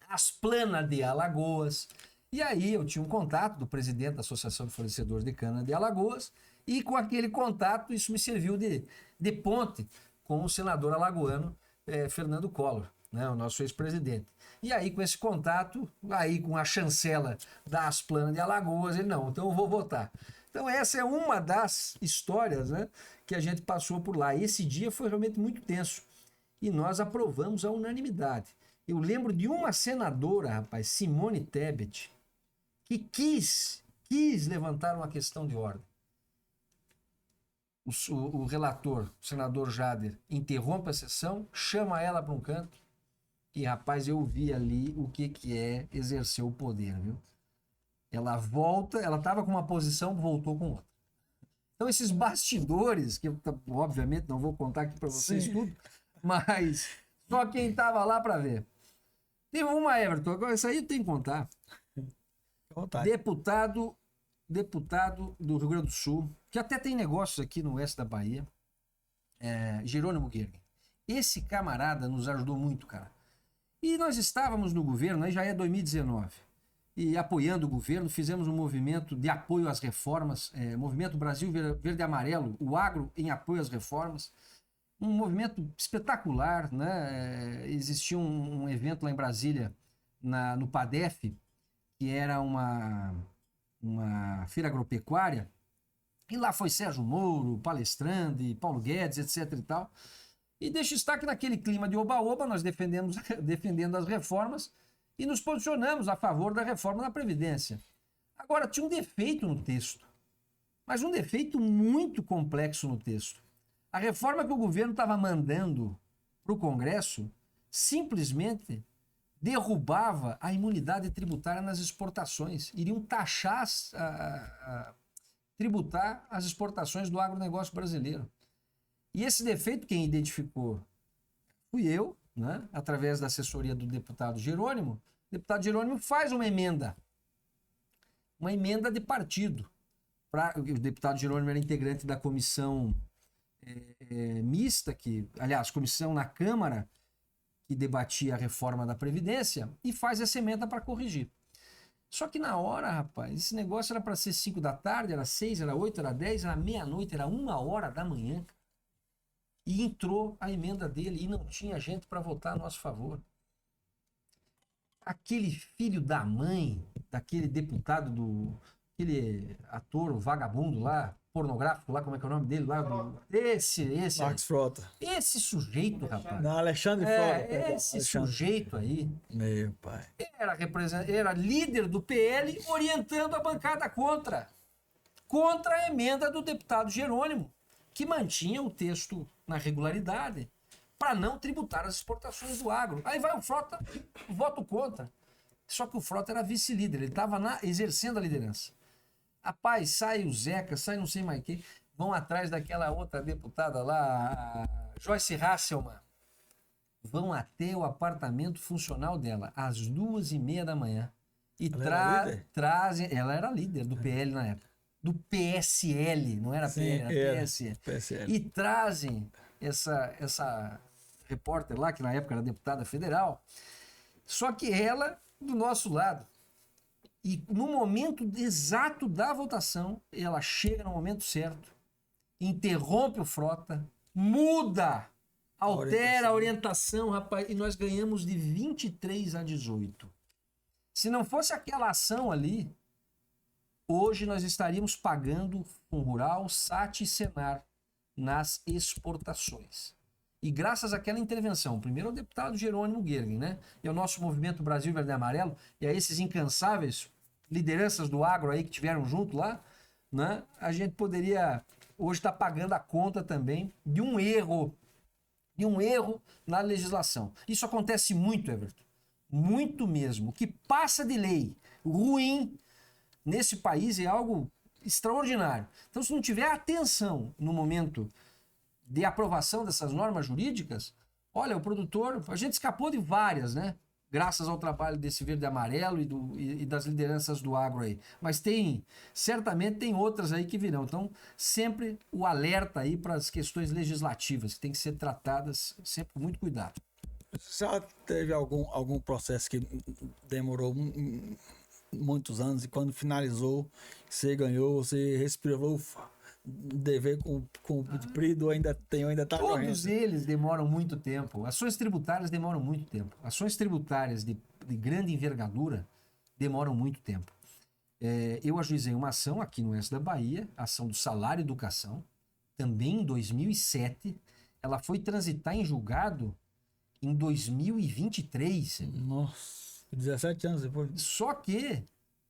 as planas de Alagoas. E aí eu tinha um contato do presidente da Associação de Fornecedores de Cana de Alagoas e com aquele contato isso me serviu de ponte com o senador alagoano Fernando Collor, né? O nosso ex-presidente. E aí com esse contato, aí com a chancela das planas de Alagoas, ele não, então eu vou votar. Então essa é uma das histórias, né, que a gente passou por lá. Esse dia foi realmente muito tenso. E nós aprovamos a unanimidade. Eu lembro de uma senadora, rapaz, Simone Tebet, que quis levantar uma questão de ordem. O relator, o senador Jader, interrompe a sessão, chama ela para um canto e, rapaz, eu vi ali o que é exercer o poder, viu? Ela volta, ela estava com uma posição, voltou com outra. Então esses bastidores, que eu obviamente não vou contar aqui para vocês tudo, mas só quem estava lá para ver. Teve uma, Everton, agora isso aí eu tenho que contar. Deputado do Rio Grande do Sul, que até tem negócios aqui no oeste da Bahia, Jerônimo Guerra. Esse camarada nos ajudou muito, cara. E nós estávamos no governo, aí já é 2019, e apoiando o governo, fizemos um movimento de apoio às reformas, Movimento Brasil Verde e Amarelo, o agro em apoio às reformas, um movimento espetacular, né? Existia um evento lá em Brasília, no PADEF, que era uma feira agropecuária, e lá foi Sérgio Moro, palestrante, Paulo Guedes, etc e tal. E deixa estar que naquele clima de oba-oba, nós defendendo as reformas e nos posicionamos a favor da reforma da Previdência. Agora, tinha um defeito no texto, mas um defeito muito complexo no texto. A reforma que o governo estava mandando para o Congresso simplesmente derrubava a imunidade tributária nas exportações. Iriam taxar, tributar as exportações do agronegócio brasileiro. E esse defeito quem identificou fui eu, né? Através da assessoria do deputado Jerônimo. O deputado Jerônimo faz uma emenda de partido. O deputado Jerônimo era integrante da comissão mista, comissão na Câmara, que debatia a reforma da Previdência, e faz essa emenda para corrigir. Só que na hora, rapaz, esse negócio era para ser 5 da tarde, era 6, era 8, era 10, era meia-noite, era 1h da manhã. E entrou a emenda dele e não tinha gente para votar a nosso favor. Aquele filho da mãe, daquele deputado, aquele ator vagabundo lá, pornográfico lá, como é que é o nome dele lá? Esse Marcos Frota. Esse sujeito, rapaz. Não, Alexandre Frota. Esse sujeito aí. Meu pai. Era líder do PL orientando a bancada contra. contra a emenda do deputado Jerônimo, que mantinha o texto na regularidade para não tributar as exportações do agro. Aí vai o Frota, voto contra. Só que o Frota era vice-líder, ele estava exercendo a liderança. Rapaz, sai o Zeca, sai não sei mais quem, vão atrás daquela outra deputada lá, a Joyce Hasselmann. Vão até o apartamento funcional dela, às 2h30 da manhã. E trazem. Ela era líder do PL na época. Do PSL, não era PL, era PSL. PSL. E trazem essa repórter lá, que na época era deputada federal, só que ela do nosso lado. E no momento exato da votação, ela chega no momento certo, interrompe o Frota, muda, altera a orientação, rapaz, e nós ganhamos de 23-18. Se não fosse aquela ação ali, hoje nós estaríamos pagando Fundo Rural, SAT e Senar nas exportações. E graças àquela intervenção, primeiro ao deputado Jerônimo Gergen, né? E ao nosso movimento Brasil Verde e Amarelo, e a esses incansáveis lideranças do agro aí que tiveram junto lá, né? A gente poderia hoje estar pagando a conta também de um erro na legislação. Isso acontece muito, Everton. Muito mesmo. O que passa de lei ruim nesse país é algo extraordinário. Então, se não tiver atenção no momento de aprovação dessas normas jurídicas, olha, o produtor, a gente escapou de várias, né? Graças ao trabalho desse Verde e Amarelo e das lideranças do agro aí. Mas certamente tem outras aí que virão. Então, sempre o alerta aí para as questões legislativas, que tem que ser tratadas sempre com muito cuidado. Já teve algum processo que demorou muitos anos e quando finalizou, você ganhou, você respirou, ufa, dever cumprido ainda tá Todos correndo. eles demoram muito tempo. Ações tributárias demoram muito tempo. Ações tributárias de grande envergadura demoram muito tempo. Eu ajuizei uma ação aqui no oeste da Bahia, ação do Salário e Educação, também em 2007. Ela foi transitar em julgado em 2023. Nossa, 17 anos depois. Só que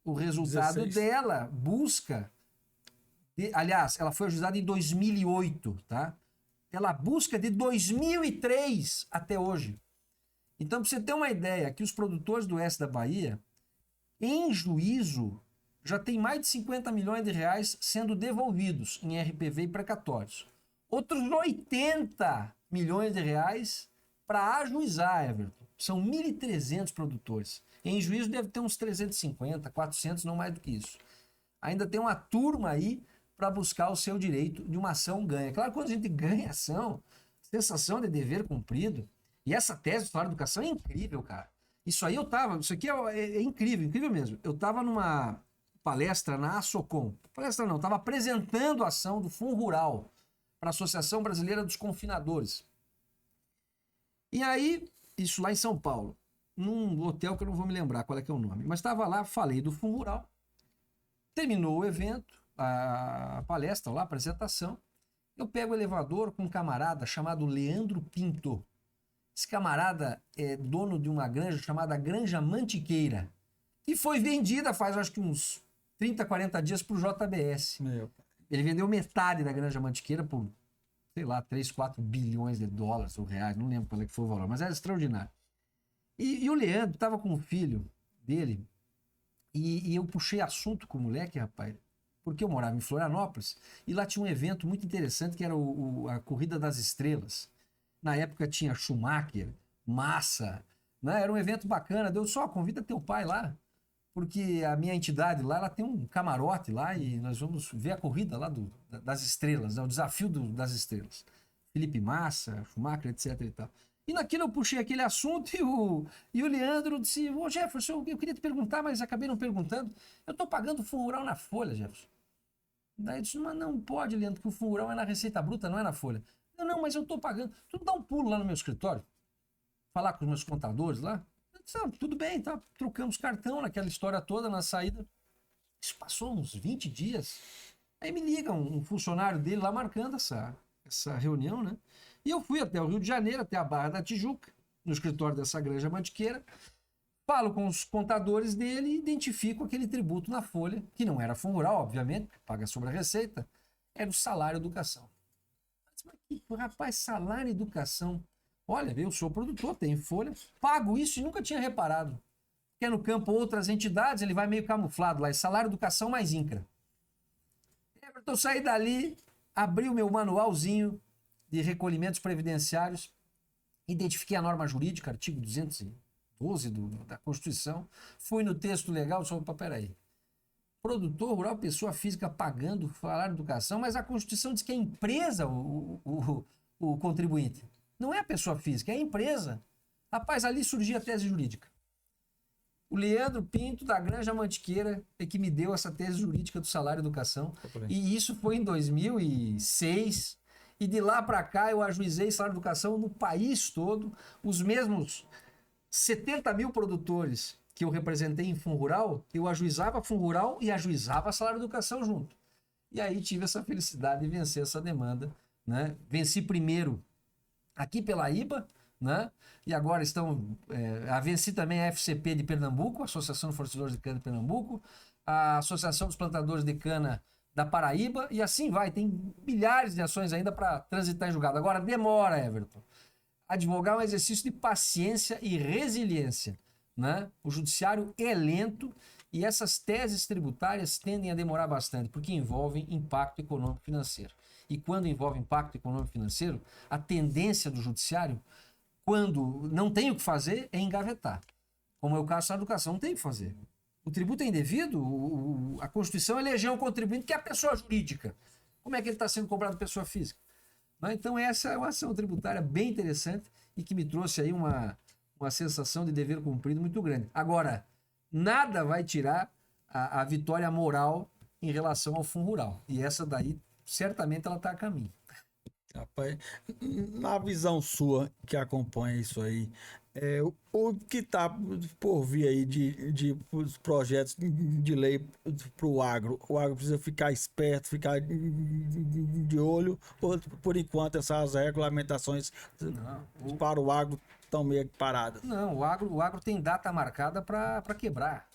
o resultado 16. dela busca... Aliás, ela foi ajuizada em 2008, tá? Ela busca de 2003 até hoje. Então, para você ter uma ideia, que os produtores do oeste da Bahia, em juízo, já tem mais de 50 milhões de reais sendo devolvidos em RPV e precatórios. Outros 80 milhões de reais para ajuizar, Everton. São 1.300 produtores. Em juízo deve ter uns 350, 400, não mais do que isso. Ainda tem uma turma aí para buscar o seu direito de uma ação ganha. Claro, quando a gente ganha ação, sensação de dever cumprido. E essa tese do Salário de Educação é incrível, cara. Isso aqui é incrível, incrível mesmo. Eu estava numa palestra na Assocom. Palestra não, estava apresentando a ação do Fundo Rural para a Associação Brasileira dos Confinadores. E aí, isso lá em São Paulo, num hotel que eu não vou me lembrar qual é que é o nome, mas estava lá, falei do Fundo Rural. Terminou o evento, a palestra lá, a apresentação. Eu pego o elevador com um camarada chamado Leandro Pinto. Esse camarada é dono de uma granja chamada Granja Mantiqueira, que foi vendida faz acho que uns 30, 40 dias para o JBS. Ele vendeu metade da Granja Mantiqueira por, sei lá, 3, 4 bilhões de dólares ou reais, não lembro qual é que foi o valor, mas era extraordinário. E o Leandro estava com o filho dele, e eu puxei assunto com o moleque, rapaz, porque eu morava em Florianópolis, e lá tinha um evento muito interessante que era a Corrida das Estrelas. Na época tinha Schumacher, Massa, né? Era um evento bacana. Deu só, convida teu pai lá, porque a minha entidade lá, ela tem um camarote lá e nós vamos ver a corrida lá das estrelas, né? O desafio das estrelas. Felipe Massa, Schumacher, etc e tal. E naquilo eu puxei aquele assunto e o Leandro disse, ô Jefferson, eu queria te perguntar, mas acabei não perguntando. Eu tô pagando Fundo Rural na folha, Jefferson. Daí eu disse, mas não pode, Leandro, que o Fundo Rural é na Receita Bruta, não é na folha. Não, mas eu tô pagando. Tu dá um pulo lá no meu escritório, falar com os meus contadores lá. Eu disse, tudo bem, tá? Trocamos cartão naquela história toda, na saída. Isso passou uns 20 dias. Aí me liga um funcionário dele lá marcando essa reunião, né? E eu fui até o Rio de Janeiro, até a Barra da Tijuca, no escritório dessa Granja Mantiqueira. Falo com os contadores dele e identifico aquele tributo na folha, que não era fundo rural, obviamente, paga sobre a receita, era o salário educação. Rapaz, salário educação. Olha, eu sou produtor, tenho folha, pago isso e nunca tinha reparado. Porque no campo outras entidades, ele vai meio camuflado lá, é salário educação mais INCRA. Então eu saí dali, abri o meu manualzinho de recolhimentos previdenciários, identifiquei a norma jurídica, artigo 212 da Constituição, fui no texto legal, só para peraí. Produtor rural, pessoa física pagando salário de educação, mas a Constituição diz que é empresa o contribuinte. Não é a pessoa física, é a empresa. Rapaz, ali surgia a tese jurídica. O Leandro Pinto, da Granja Mantiqueira, é que me deu essa tese jurídica do salário de educação. E isso foi em 2006. E de lá para cá eu ajuizei salário de educação no país todo. Os mesmos 70 mil produtores que eu representei em Fundo Rural, eu ajuizava Fundo Rural e ajuizava salário de educação junto. E aí tive essa felicidade de vencer essa demanda, né? Venci primeiro aqui pela IBA, né? E agora venci também a FCP de Pernambuco, Associação de Fornecedores de Cana de Pernambuco, a Associação dos Plantadores de Cana da Paraíba, e assim vai, tem milhares de ações ainda para transitar em julgado. Agora demora, Everton. Advogar é um exercício de paciência e resiliência, né? O judiciário é lento e essas teses tributárias tendem a demorar bastante, porque envolvem impacto econômico e financeiro. E quando envolve impacto econômico e financeiro, a tendência do judiciário, quando não tem o que fazer, é engavetar. Como é o caso da educação, não tem o que fazer. O tributo é indevido, a Constituição elegeu um contribuinte que é a pessoa jurídica. Como é que ele está sendo cobrado pessoa física? Então essa é uma ação tributária bem interessante e que me trouxe aí uma sensação de dever cumprido muito grande. Agora, nada vai tirar a vitória moral em relação ao Fundo Rural. E essa daí, certamente, ela está a caminho. Rapaz, na visão sua que acompanha isso aí, o que está por vir aí de projetos de lei para o agro precisa ficar esperto, ficar de olho, ou por enquanto essas regulamentações para o agro estão meio paradas? Não, o agro tem data marcada para quebrar.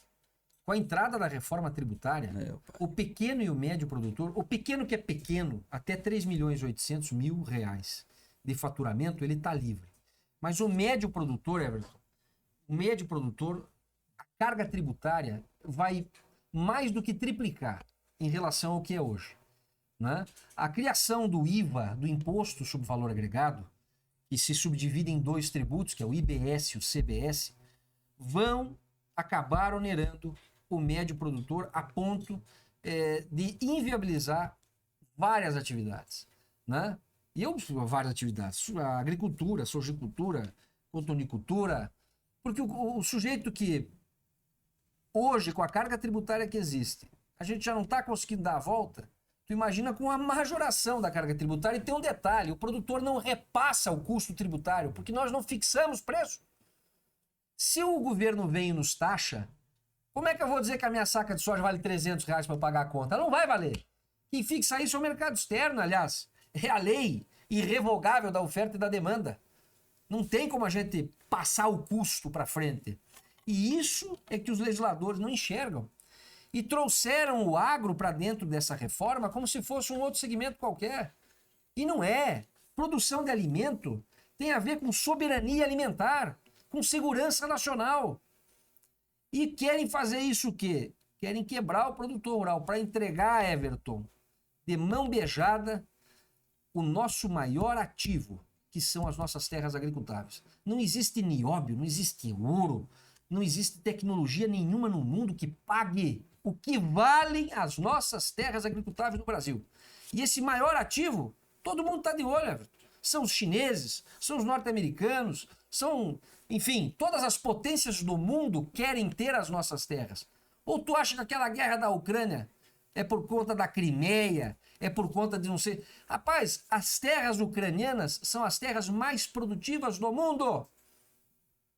Com a entrada da reforma tributária, o pequeno e o médio produtor, o pequeno que é pequeno, até 3.800.000 reais de faturamento, ele está livre. Mas o médio produtor, Everton, a carga tributária vai mais do que triplicar em relação ao que é hoje, né? A criação do IVA, do Imposto sobre Valor Agregado, que se subdivide em dois tributos, que é o IBS e o CBS, vão acabar onerando o médio produtor a ponto de inviabilizar várias atividades, né? Várias atividades, a agricultura, a sojicultura, cotonicultura, porque o sujeito que hoje, com a carga tributária que existe, a gente já não está conseguindo dar a volta, tu imagina com a majoração da carga tributária. E tem um detalhe, o produtor não repassa o custo tributário, porque nós não fixamos preço. Se o governo vem e nos taxa, como é que eu vou dizer que a minha saca de soja vale R$300 para pagar a conta? Não vai valer. Quem fixa isso é o mercado externo, aliás. É a lei irrevogável da oferta e da demanda. Não tem como a gente passar o custo para frente. E isso é que os legisladores não enxergam. E trouxeram o agro para dentro dessa reforma como se fosse um outro segmento qualquer. E não é. Produção de alimento tem a ver com soberania alimentar, com segurança nacional. E querem fazer isso o quê? Querem quebrar o produtor rural para entregar, Everton, de mão beijada, o nosso maior ativo, que são as nossas terras agricultáveis. Não existe nióbio, não existe ouro, não existe tecnologia nenhuma no mundo que pague o que valem as nossas terras agricultáveis no Brasil. E esse maior ativo, todo mundo está de olho, Everton. São os chineses, são os norte-americanos, são, enfim, todas as potências do mundo querem ter as nossas terras. Ou tu acha que aquela guerra da Ucrânia é por conta da Crimeia, é por conta de não sei... Rapaz, as terras ucranianas são as terras mais produtivas do mundo.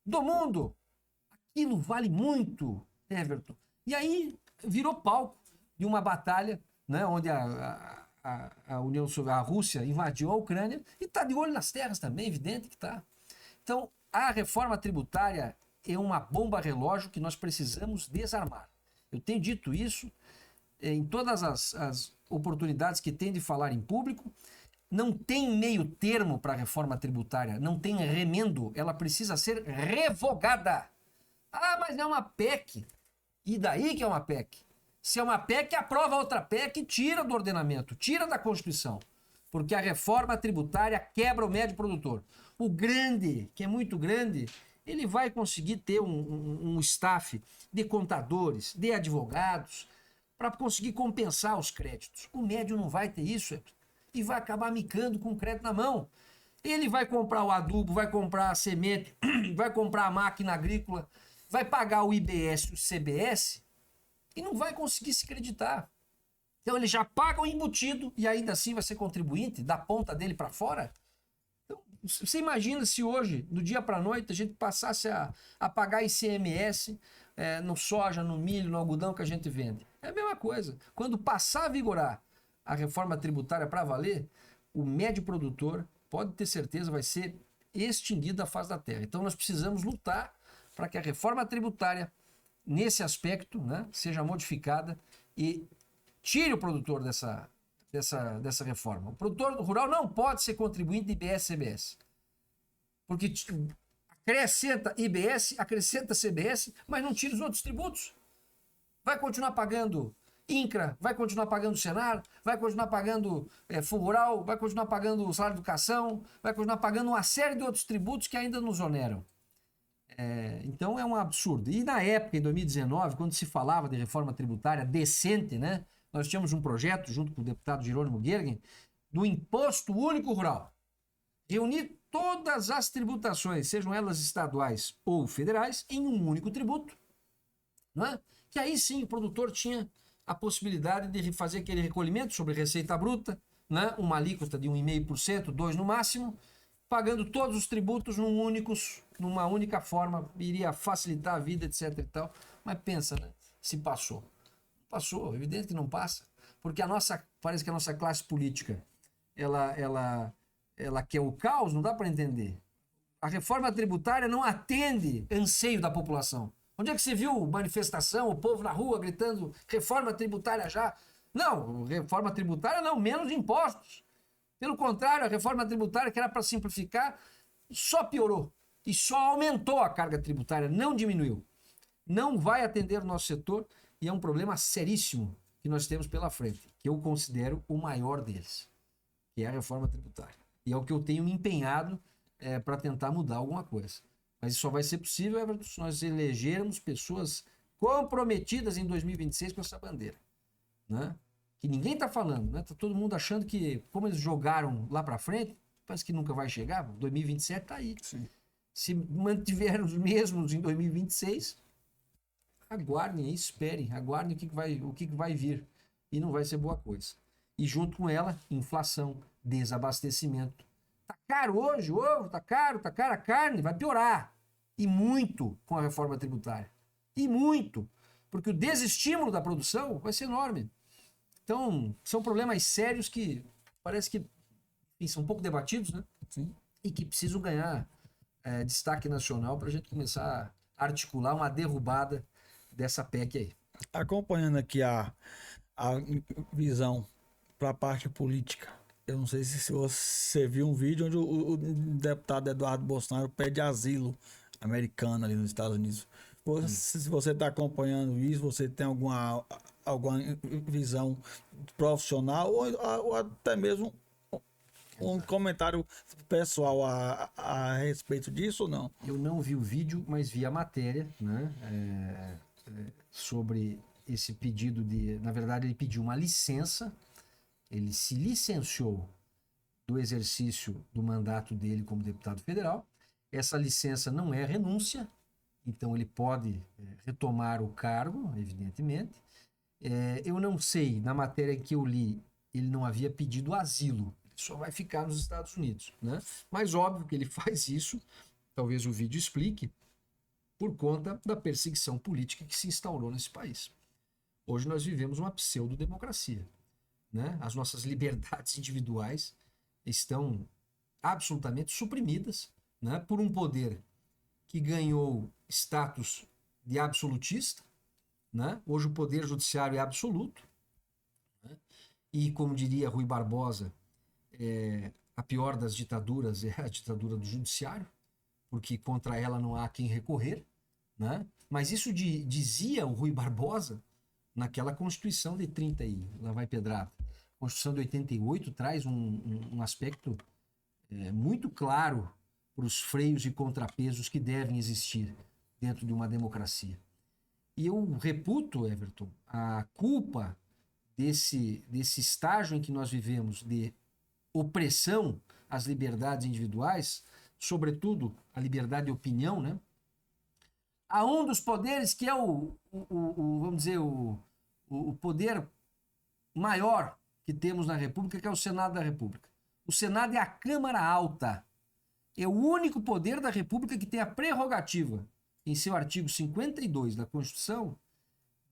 Do mundo. Aquilo vale muito, Everton. E aí virou palco de uma batalha, né, onde a Rússia invadiu a Ucrânia e está de olho nas terras também, evidente que está. Então, a reforma tributária é uma bomba relógio que nós precisamos desarmar. Eu tenho dito isso em todas as oportunidades que tem de falar em público. Não tem meio termo para a reforma tributária, não tem remendo, ela precisa ser revogada. Ah, mas é uma PEC. E daí que é uma PEC? Se é uma PEC, aprova outra PEC e tira do ordenamento, tira da Constituição. Porque a reforma tributária quebra o médio produtor. O grande, que é muito grande, ele vai conseguir ter um staff de contadores, de advogados, para conseguir compensar os créditos. O médio não vai ter isso, e vai acabar micando com o crédito na mão. Ele vai comprar o adubo, vai comprar a semente, vai comprar a máquina agrícola, vai pagar o IBS e o CBS e não vai conseguir se creditar. Então ele já paga o embutido e ainda assim vai ser contribuinte, da ponta dele para fora. Então, você imagina se hoje, do dia para a noite, a gente passasse a pagar ICMS no soja, no milho, no algodão que a gente vende. É a mesma coisa. Quando passar a vigorar a reforma tributária para valer, o médio produtor, pode ter certeza, vai ser extinguido da face da terra. Então nós precisamos lutar para que a reforma tributária, nesse aspecto, né, seja modificada e tire o produtor dessa reforma. O produtor rural não pode ser contribuinte de IBS e CBS. Porque acrescenta IBS, acrescenta CBS, mas não tira os outros tributos. Vai continuar pagando INCRA, vai continuar pagando Senar, vai continuar pagando Fundo Rural, vai continuar pagando o salário de educação, vai continuar pagando uma série de outros tributos que ainda nos oneram. Então é um absurdo. E na época, em 2019, quando se falava de reforma tributária decente, né, nós tínhamos um projeto, junto com o deputado Jerônimo Gergen, do Imposto Único Rural. Reunir todas as tributações, sejam elas estaduais ou federais, em um único tributo. Não é? Que aí sim o produtor tinha a possibilidade de fazer aquele recolhimento sobre receita bruta, né? Uma alíquota de 1,5%, 2% no máximo, pagando todos os tributos numa única forma, iria facilitar a vida, etc. e tal. Mas pensa, né? Se passou. Passou, evidente que não passa. Porque parece que a nossa classe política, ela quer o caos, não dá para entender. A reforma tributária não atende anseio da população. Onde é que você viu manifestação, o povo na rua gritando reforma tributária já? Não, reforma tributária não, menos impostos. Pelo contrário, a reforma tributária, que era para simplificar, só piorou. E só aumentou a carga tributária, não diminuiu. Não vai atender o nosso setor e é um problema seríssimo que nós temos pela frente, que eu considero o maior deles, que é a reforma tributária. E é o que eu tenho me empenhado para tentar mudar alguma coisa. Mas isso só vai ser possível se nós elegermos pessoas comprometidas em 2026 com essa bandeira, né? Que ninguém está falando, né? Tá todo mundo achando que, como eles jogaram lá para frente, parece que nunca vai chegar. 2027 está aí. Sim. Se mantiverem os mesmos em 2026, aguardem aí, esperem, aguardem o que vai vir. E não vai ser boa coisa. E junto com ela, inflação, desabastecimento. Tá caro hoje o ovo, tá caro a carne, vai piorar. E muito com a reforma tributária. E muito. Porque o desestímulo da produção vai ser enorme. Então, são problemas sérios que parece que enfim, são um pouco debatidos, né? Sim. E que precisam ganhar destaque nacional para a gente começar a articular uma derrubada dessa PEC aí. Acompanhando aqui a visão para a parte política. Eu não sei se você viu um vídeo onde o deputado Eduardo Bolsonaro pede asilo americano ali nos Estados Unidos. Se você está acompanhando isso, você tem alguma visão profissional ou até mesmo um comentário pessoal a respeito disso ou não? Eu não vi o vídeo, mas vi a matéria, né? Sobre esse pedido na verdade, ele pediu uma licença, ele se licenciou do exercício do mandato dele como deputado federal. Essa licença não é renúncia, então ele pode retomar o cargo, evidentemente. Eu não sei, na matéria que eu li, ele não havia pedido asilo, ele só vai ficar nos Estados Unidos, né? Mas óbvio que ele faz isso, talvez o vídeo explique, por conta da perseguição política que se instaurou nesse país. Hoje nós vivemos uma pseudo-democracia, né? As nossas liberdades individuais estão absolutamente suprimidas, né? Por um poder que ganhou status de absolutista, né? Hoje o poder judiciário é absoluto, né? E, como diria Rui Barbosa, a pior das ditaduras é a ditadura do judiciário, porque contra ela não há quem recorrer, né? Mas isso dizia o Rui Barbosa naquela Constituição de 30 e lá vai pedrada. A Constituição de 88 traz um aspecto muito claro para os freios e contrapesos que devem existir dentro de uma democracia. E eu reputo, Everton, a culpa desse estágio em que nós vivemos de opressão às liberdades individuais, sobretudo a liberdade de opinião, né? A um dos poderes que é vamos dizer, o poder maior que temos na República, que é o Senado da República. O Senado é a Câmara Alta. É o único poder da República que tem a prerrogativa, em seu artigo 52 da Constituição,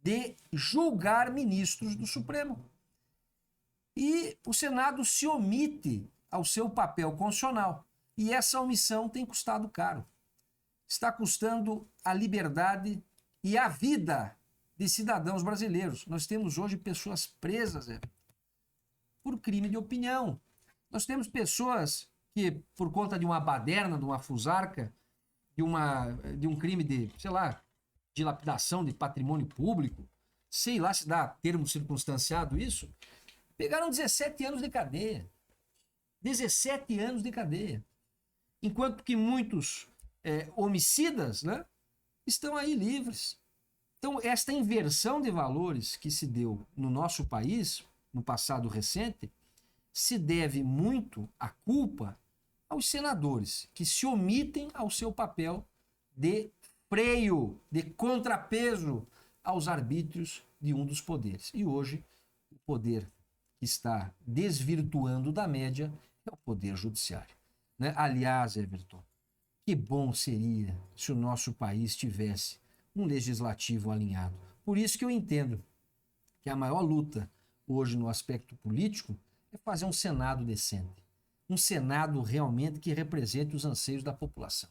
de julgar ministros do Supremo. E o Senado se omite ao seu papel constitucional. E essa omissão tem custado caro. Está custando a liberdade e a vida de cidadãos brasileiros. Nós temos hoje pessoas presas por crime de opinião. Nós temos pessoas que, por conta de uma baderna, de uma fusarca, de um crime de, sei lá, dilapidação de patrimônio público, sei lá se dá termo circunstanciado isso, pegaram 17 anos de cadeia. 17 anos de cadeia. Enquanto que muitos homicidas, né, estão aí livres. Então, esta inversão de valores que se deu no nosso país, no passado recente, se deve muito à culpa aos senadores, que se omitem ao seu papel de freio, de contrapeso aos arbítrios de um dos poderes. E hoje, o poder que está desvirtuando da média é o poder judiciário, né? Aliás, Everton, que bom seria se o nosso país tivesse um legislativo alinhado. Por isso que eu entendo que a maior luta hoje no aspecto político é fazer um Senado decente. Um Senado realmente que represente os anseios da população.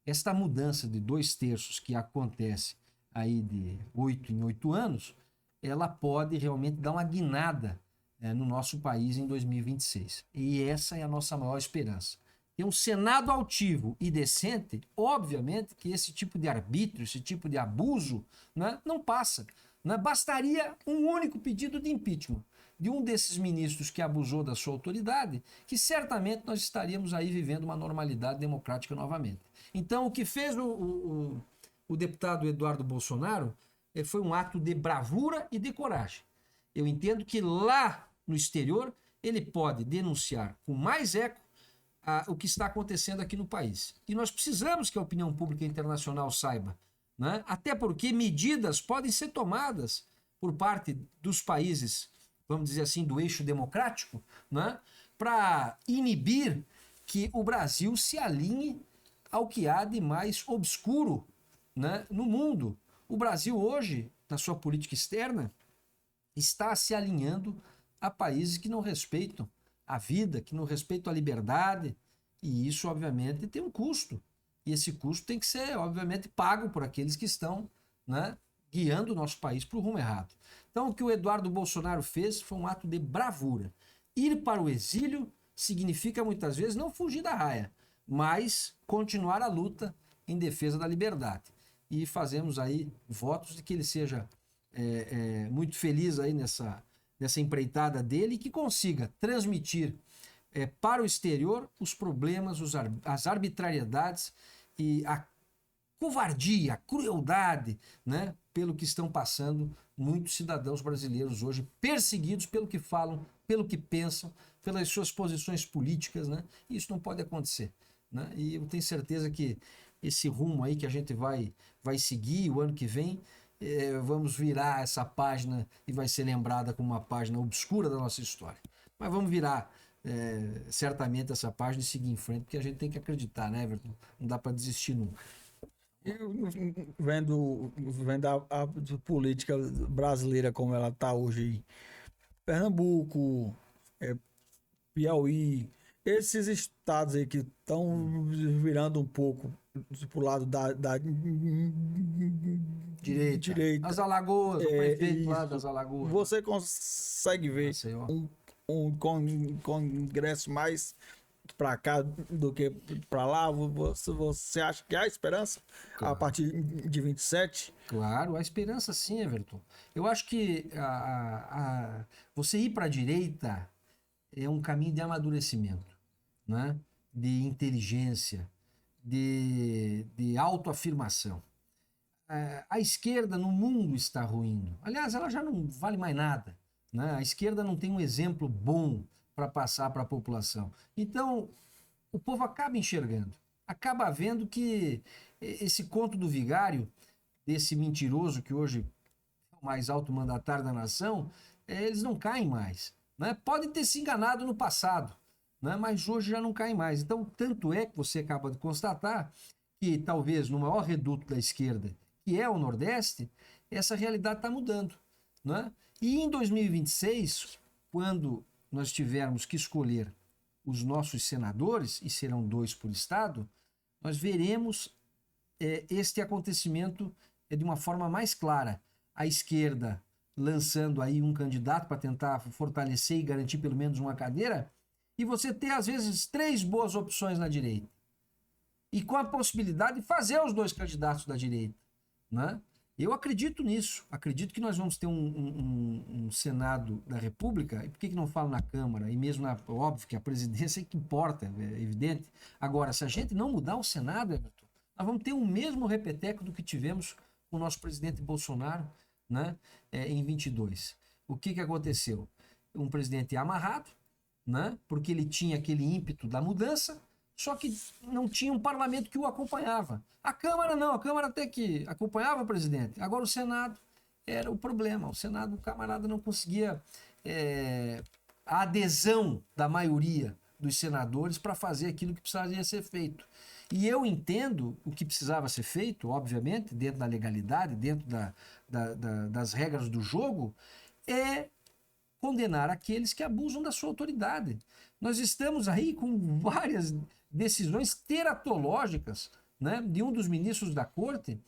Esta mudança de 2/3 que acontece aí de 8 em 8 anos, ela pode realmente dar uma guinada no nosso país em 2026. E essa é a nossa maior esperança. Ter um Senado altivo e decente, obviamente que esse tipo de arbítrio, esse tipo de abuso, né, não passa. Né? Bastaria um único pedido de impeachment de um desses ministros que abusou da sua autoridade, que certamente nós estaríamos aí vivendo uma normalidade democrática novamente. Então, o que fez o deputado Eduardo Bolsonaro foi um ato de bravura e de coragem. Eu entendo que lá no exterior ele pode denunciar com mais eco o que está acontecendo aqui no país. E nós precisamos que a opinião pública internacional saiba, né? Até porque medidas podem ser tomadas por parte dos países, vamos dizer assim, do eixo democrático, né? Para inibir que o Brasil se alinhe ao que há de mais obscuro, né, no mundo. O Brasil hoje, na sua política externa, está se alinhando a países que não respeitam a vida, que não respeitam a liberdade, e isso, obviamente, tem um custo. E esse custo tem que ser, obviamente, pago por aqueles que estão, né, guiando o nosso país para o rumo errado. Então, o que o Eduardo Bolsonaro fez foi um ato de bravura. Ir para o exílio significa, muitas vezes, não fugir da raia, mas continuar a luta em defesa da liberdade. E fazemos aí votos de que ele seja muito feliz aí nessa empreitada dele e que consiga transmitir para o exterior os problemas, as arbitrariedades e a covardia, a crueldade, né, pelo que estão passando muitos cidadãos brasileiros hoje, perseguidos pelo que falam, pelo que pensam, pelas suas posições políticas, né? Isso não pode acontecer, né? E eu tenho certeza que esse rumo aí que a gente vai seguir o ano que vem, vamos virar essa página e vai ser lembrada como uma página obscura da nossa história. Mas vamos virar certamente essa página e seguir em frente, porque a gente tem que acreditar, né, Everton? Não dá para desistir nunca. Eu, vendo a política brasileira como ela está hoje aí, Pernambuco, Piauí, esses estados aí que estão virando um pouco pro lado da direita. As Alagoas, o prefeito lá isso. das Alagoas. Você consegue ver Maceió. um congresso mais para cá do que para lá? Você acha que há esperança a Claro. partir de 27? Claro, a esperança sim, Everton. Eu acho que você ir para a direita é um caminho de amadurecimento, né? De inteligência, de autoafirmação. A esquerda no mundo está ruindo. Aliás, ela já não vale mais nada, né? A esquerda não tem um exemplo bom para passar para a população. Então, o povo acaba enxergando, acaba vendo que esse conto do vigário, desse mentiroso que hoje é o mais alto mandatário da nação, eles não caem mais, né? Podem ter se enganado no passado, né? Mas hoje já não caem mais. Então, tanto é que você acaba de constatar que talvez no maior reduto da esquerda, que é o Nordeste, essa realidade está mudando, né? E em 2026, quando nós tivermos que escolher os nossos senadores, e serão 2 por estado, nós veremos este acontecimento de uma forma mais clara. A esquerda lançando aí um candidato para tentar fortalecer e garantir pelo menos uma cadeira, e você ter, às vezes, 3 boas opções na direita. E com a possibilidade de fazer os 2 candidatos da direita, né? Eu acredito nisso. Acredito que nós vamos ter um Senado da República. E por que não falo na Câmara? E mesmo, óbvio que a presidência é que importa, é evidente. Agora, se a gente não mudar o Senado, Everton, nós vamos ter o mesmo repeteco do que tivemos com o nosso presidente Bolsonaro, né, em 22. O que aconteceu? Um presidente amarrado, né, porque ele tinha aquele ímpeto da mudança, só que não tinha um parlamento que o acompanhava. A Câmara não, a Câmara até que acompanhava o presidente. Agora o Senado era o problema. O Senado, o camarada não conseguia a adesão da maioria dos senadores para fazer aquilo que precisaria ser feito. E eu entendo o que precisava ser feito, obviamente, dentro da legalidade, dentro das regras do jogo, é condenar aqueles que abusam da sua autoridade. Nós estamos aí com várias decisões teratológicas, né, de um dos ministros da corte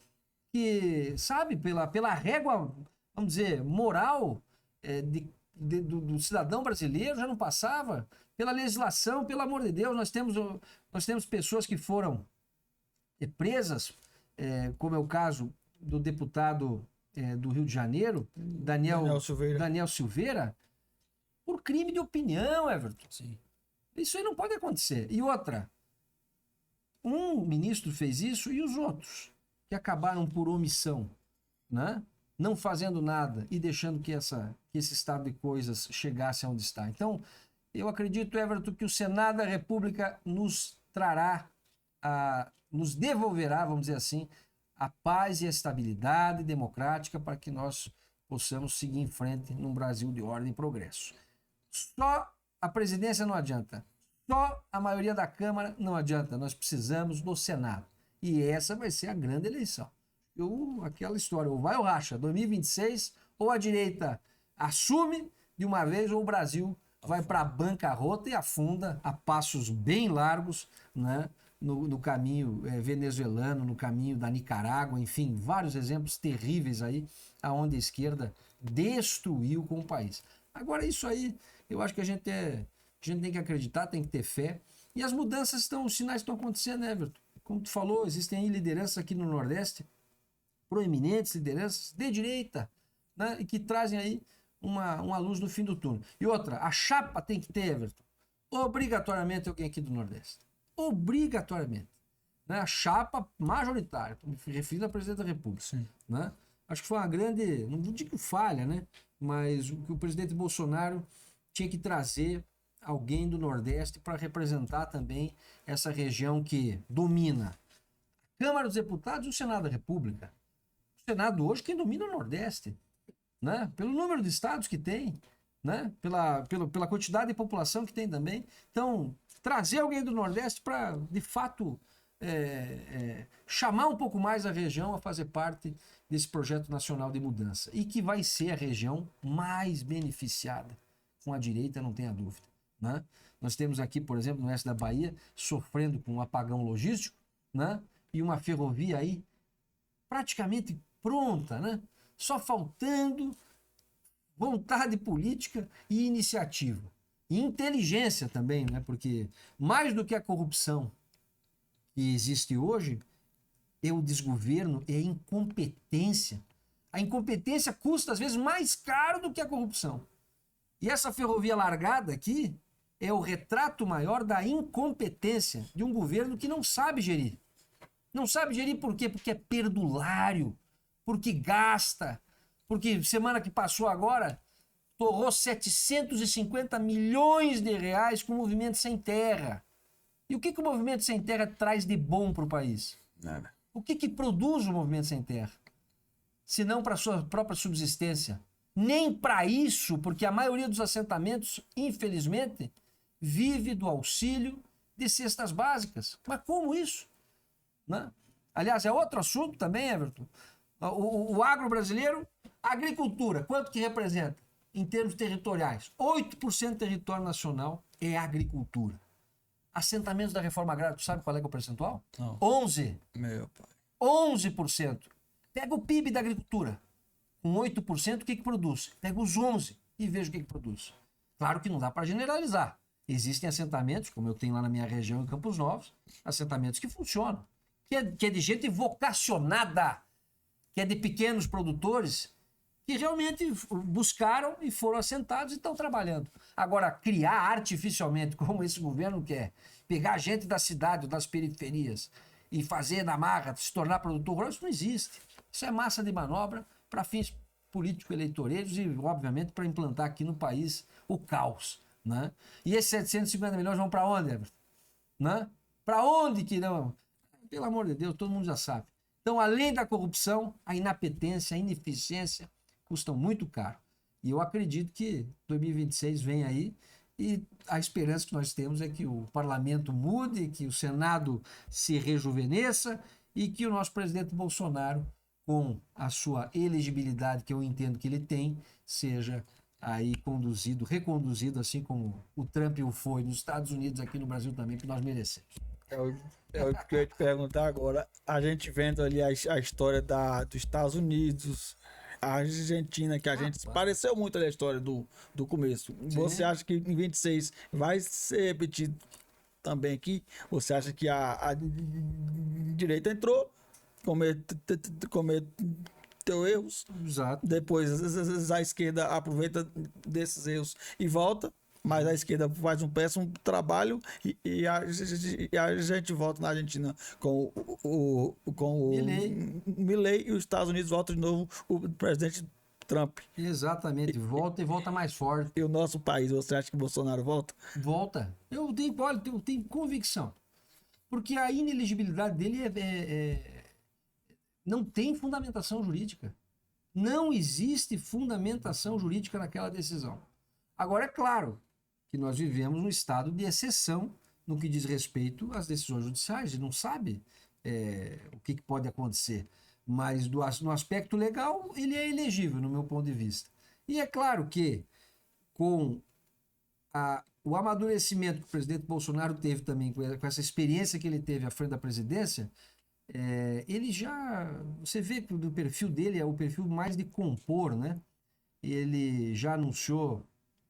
que, sabe, pela régua, vamos dizer, moral do cidadão brasileiro já não passava, pela legislação, pelo amor de Deus, nós temos pessoas que foram presas, como é o caso do deputado do Rio de Janeiro, Daniel Silveira, por crime de opinião, Everton. Sim. Isso aí não pode acontecer. E outra, um ministro fez isso e os outros, que acabaram por omissão, né? Não fazendo nada e deixando que esse estado de coisas chegasse aonde está. Então, eu acredito, Everton, que o Senado da República nos trará, nos devolverá, vamos dizer assim, a paz e a estabilidade democrática para que nós possamos seguir em frente num Brasil de ordem e progresso. Só a presidência não adianta. Só a maioria da Câmara não adianta. Nós precisamos do Senado. E essa vai ser a grande eleição. Aquela história, ou vai ou racha, 2026, ou a direita assume de uma vez, ou o Brasil vai para a bancarrota e afunda a passos bem largos, né, no caminho venezuelano, no caminho da Nicarágua, enfim, vários exemplos terríveis aí, aonde a esquerda destruiu com o país. Agora, isso aí, eu acho que a gente tem que acreditar, tem que ter fé. E as mudanças os sinais estão acontecendo, né, Everton? Como tu falou, existem aí lideranças aqui no Nordeste, proeminentes lideranças de direita, né, e que trazem aí uma luz no fim do túnel. E outra, a chapa tem que ter, Everton, obrigatoriamente alguém aqui do Nordeste. Obrigatoriamente. Né? A chapa majoritária, me referindo à presidente da República. Sim. Né? Acho que foi uma grande, não digo falha, né? Mas o presidente Bolsonaro tinha que trazer alguém do Nordeste para representar também essa região que domina a Câmara dos Deputados e o Senado da República. O Senado hoje, quem domina é o Nordeste, né? Pelo número de estados que tem, né? Pela quantidade de população que tem também. Então, trazer alguém do Nordeste para, de fato, chamar um pouco mais a região a fazer parte desse projeto nacional de mudança. E que vai ser a região mais beneficiada com a direita, não tenha dúvida. Né? Nós temos aqui, por exemplo, no oeste da Bahia, sofrendo com um apagão logístico, né? e uma ferrovia aí praticamente pronta, né? Só faltando vontade política e iniciativa. E inteligência também, né? Porque mais do que a corrupção que existe hoje, é o desgoverno, é a incompetência. A incompetência custa, às vezes, mais caro do que a corrupção. E essa ferrovia largada aqui é o retrato maior da incompetência de um governo que não sabe gerir. Não sabe gerir por quê? Porque é perdulário, porque gasta, porque semana que passou agora, torrou 750 milhões de reais com o Movimento Sem Terra. E o que o Movimento Sem Terra traz de bom para o país? Nada. O que produz o Movimento Sem Terra? Se não para a sua própria subsistência. Nem para isso, porque a maioria dos assentamentos, infelizmente, vive do auxílio de cestas básicas. Mas como isso? Né? Aliás, é outro assunto também, Everton. O agro brasileiro, a agricultura, quanto que representa? Em termos territoriais, 8% do território nacional é agricultura. Assentamentos da reforma agrária, tu sabe qual é o percentual? Não. 11%. Meu pai. 11%. Pega o PIB da agricultura. Com 8%, o que produz? Pega os 11% e veja o que produz. Claro que não dá para generalizar. Existem assentamentos, como eu tenho lá na minha região, em Campos Novos, assentamentos que funcionam. Que é de gente vocacionada, que é de pequenos produtores, que realmente buscaram e foram assentados e estão trabalhando. Agora, criar artificialmente, como esse governo quer, pegar gente da cidade ou das periferias e fazer na marra, se tornar produtor rural, isso não existe. Isso é massa de manobra para fins político-eleitoreiros e, obviamente, para implantar aqui no país o caos. Né? E esses 750 milhões vão para onde, Everton? Né? Para onde que não? Pelo amor de Deus, todo mundo já sabe. Então, além da corrupção, a inapetência, a ineficiência custam muito caro. E eu acredito que 2026 vem aí e a esperança que nós temos é que o parlamento mude, que o Senado se rejuvenesça e que o nosso presidente Bolsonaro, com a sua elegibilidade, que eu entendo que ele tem, seja aí conduzido, reconduzido, assim como o Trump o foi nos Estados Unidos, aqui no Brasil também, que nós merecemos. É o que eu ia te perguntar agora. A gente vendo ali a história dos Estados Unidos, a Argentina, que a gente se pareceu muito ali a história do começo. Sim. Você acha que em 26 vai ser repetido também aqui? Você acha que a direita entrou, cometeu erros, Exato. depois a esquerda aproveita desses erros e volta, mas a esquerda faz um péssimo trabalho e a gente volta na Argentina com o Milei e os Estados Unidos voltam de novo o presidente Trump. Exatamente, volta e volta mais forte. E o nosso país, você acha que Bolsonaro volta? Volta. Eu tenho convicção. Porque a inelegibilidade dele não tem fundamentação jurídica. Não existe fundamentação jurídica naquela decisão. Agora, é claro que nós vivemos um estado de exceção no que diz respeito às decisões judiciais. A gente não sabe o que pode acontecer. Mas no aspecto legal, ele é elegível, no meu ponto de vista. E é claro que, com o amadurecimento que o presidente Bolsonaro teve também, com essa experiência que ele teve à frente da presidência, ele já... Você vê que o perfil dele é o perfil mais de compor, né? Ele já anunciou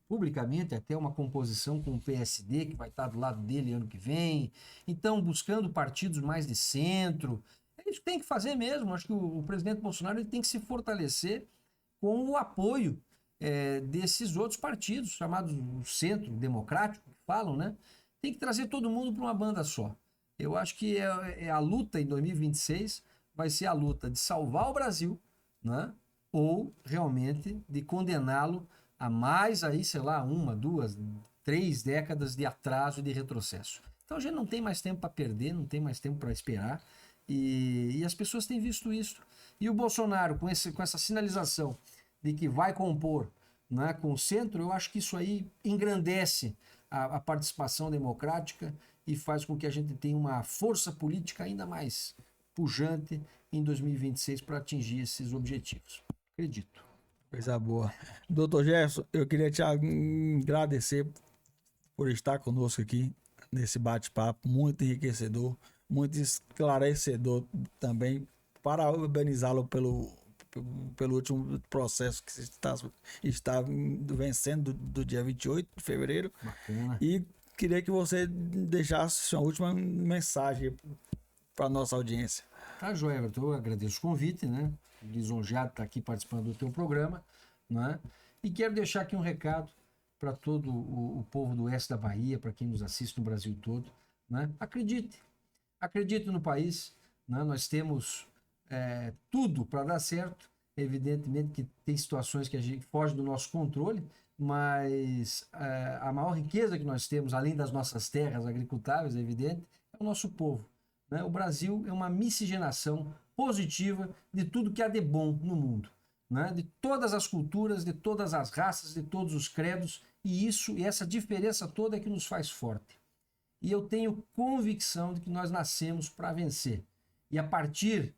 publicamente até uma composição com o PSD, que vai estar do lado dele ano que vem. Então, buscando partidos mais de centro. É isso que tem que fazer mesmo. Acho que o presidente Bolsonaro ele tem que se fortalecer com o apoio desses outros partidos, chamados centro democrático, que falam, né? Tem que trazer todo mundo para uma banda só. Eu acho que a luta em 2026 vai ser a luta de salvar o Brasil, né? Ou realmente de condená-lo a mais aí, sei lá, 1, 2, 3 décadas de atraso e de retrocesso. Então a gente não tem mais tempo para perder, não tem mais tempo para esperar e as pessoas têm visto isso. E o Bolsonaro, com essa sinalização de que vai compor, né, com o centro, eu acho que isso aí engrandece a participação democrática e faz com que a gente tenha uma força política ainda mais pujante em 2026 para atingir esses objetivos. Acredito. Coisa boa. Doutor Jefferson, eu queria te agradecer por estar conosco aqui nesse bate-papo muito enriquecedor. muito esclarecedor também. Parabenizá-lo pelo último processo que está vencendo do dia 28 de fevereiro. Bacana. E queria que você deixasse uma última mensagem para a nossa audiência. Tá, joia, Everton. Eu agradeço o convite, né? Lisonjeado de estar aqui participando do teu programa, né? E quero deixar aqui um recado para todo o povo do oeste da Bahia, para quem nos assiste no Brasil todo, né? Acredite no país, né? Nós temos tudo para dar certo. Evidentemente que tem situações que a gente foge do nosso controle, mas a maior riqueza que nós temos, além das nossas terras agricultáveis, é evidente, é o nosso povo. Né? O Brasil é uma miscigenação positiva de tudo que há de bom no mundo. Né? De todas as culturas, de todas as raças, de todos os credos, e essa diferença toda é que nos faz forte. E eu tenho convicção de que nós nascemos para vencer. E a partir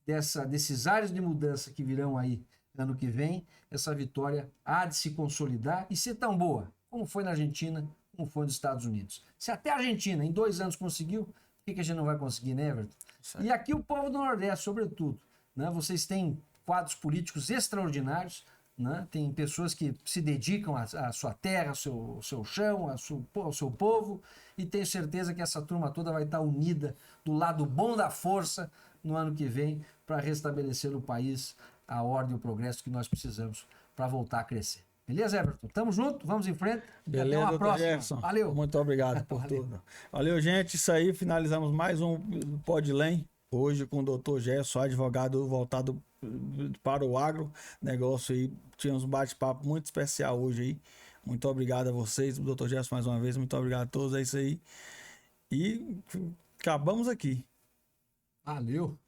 desses ares de mudança que virão aí ano que vem, essa vitória há de se consolidar e ser tão boa como foi na Argentina, como foi nos Estados Unidos. Se até a Argentina em 2 anos conseguiu, por que a gente não vai conseguir, né, Everton? E aqui o povo do Nordeste, sobretudo. Né? Vocês têm quadros políticos extraordinários, né? Tem pessoas que se dedicam à sua terra, ao seu chão, ao seu povo, e tenho certeza que essa turma toda vai estar unida do lado bom da força no ano que vem para restabelecer no país a ordem e o progresso que nós precisamos para voltar a crescer. Beleza, Everton? Tamo junto, vamos em frente. Beleza, até uma próxima. Jefferson. Valeu. Muito obrigado por tudo. Valeu, gente. Isso aí, finalizamos mais um Podlem. Hoje com o Dr. Jefferson, advogado voltado para o agronegócio aí. Tivemos um bate-papo muito especial hoje aí. Muito obrigado a vocês, Dr. Jefferson, mais uma vez. Muito obrigado a todos. É isso aí. E acabamos aqui. Valeu.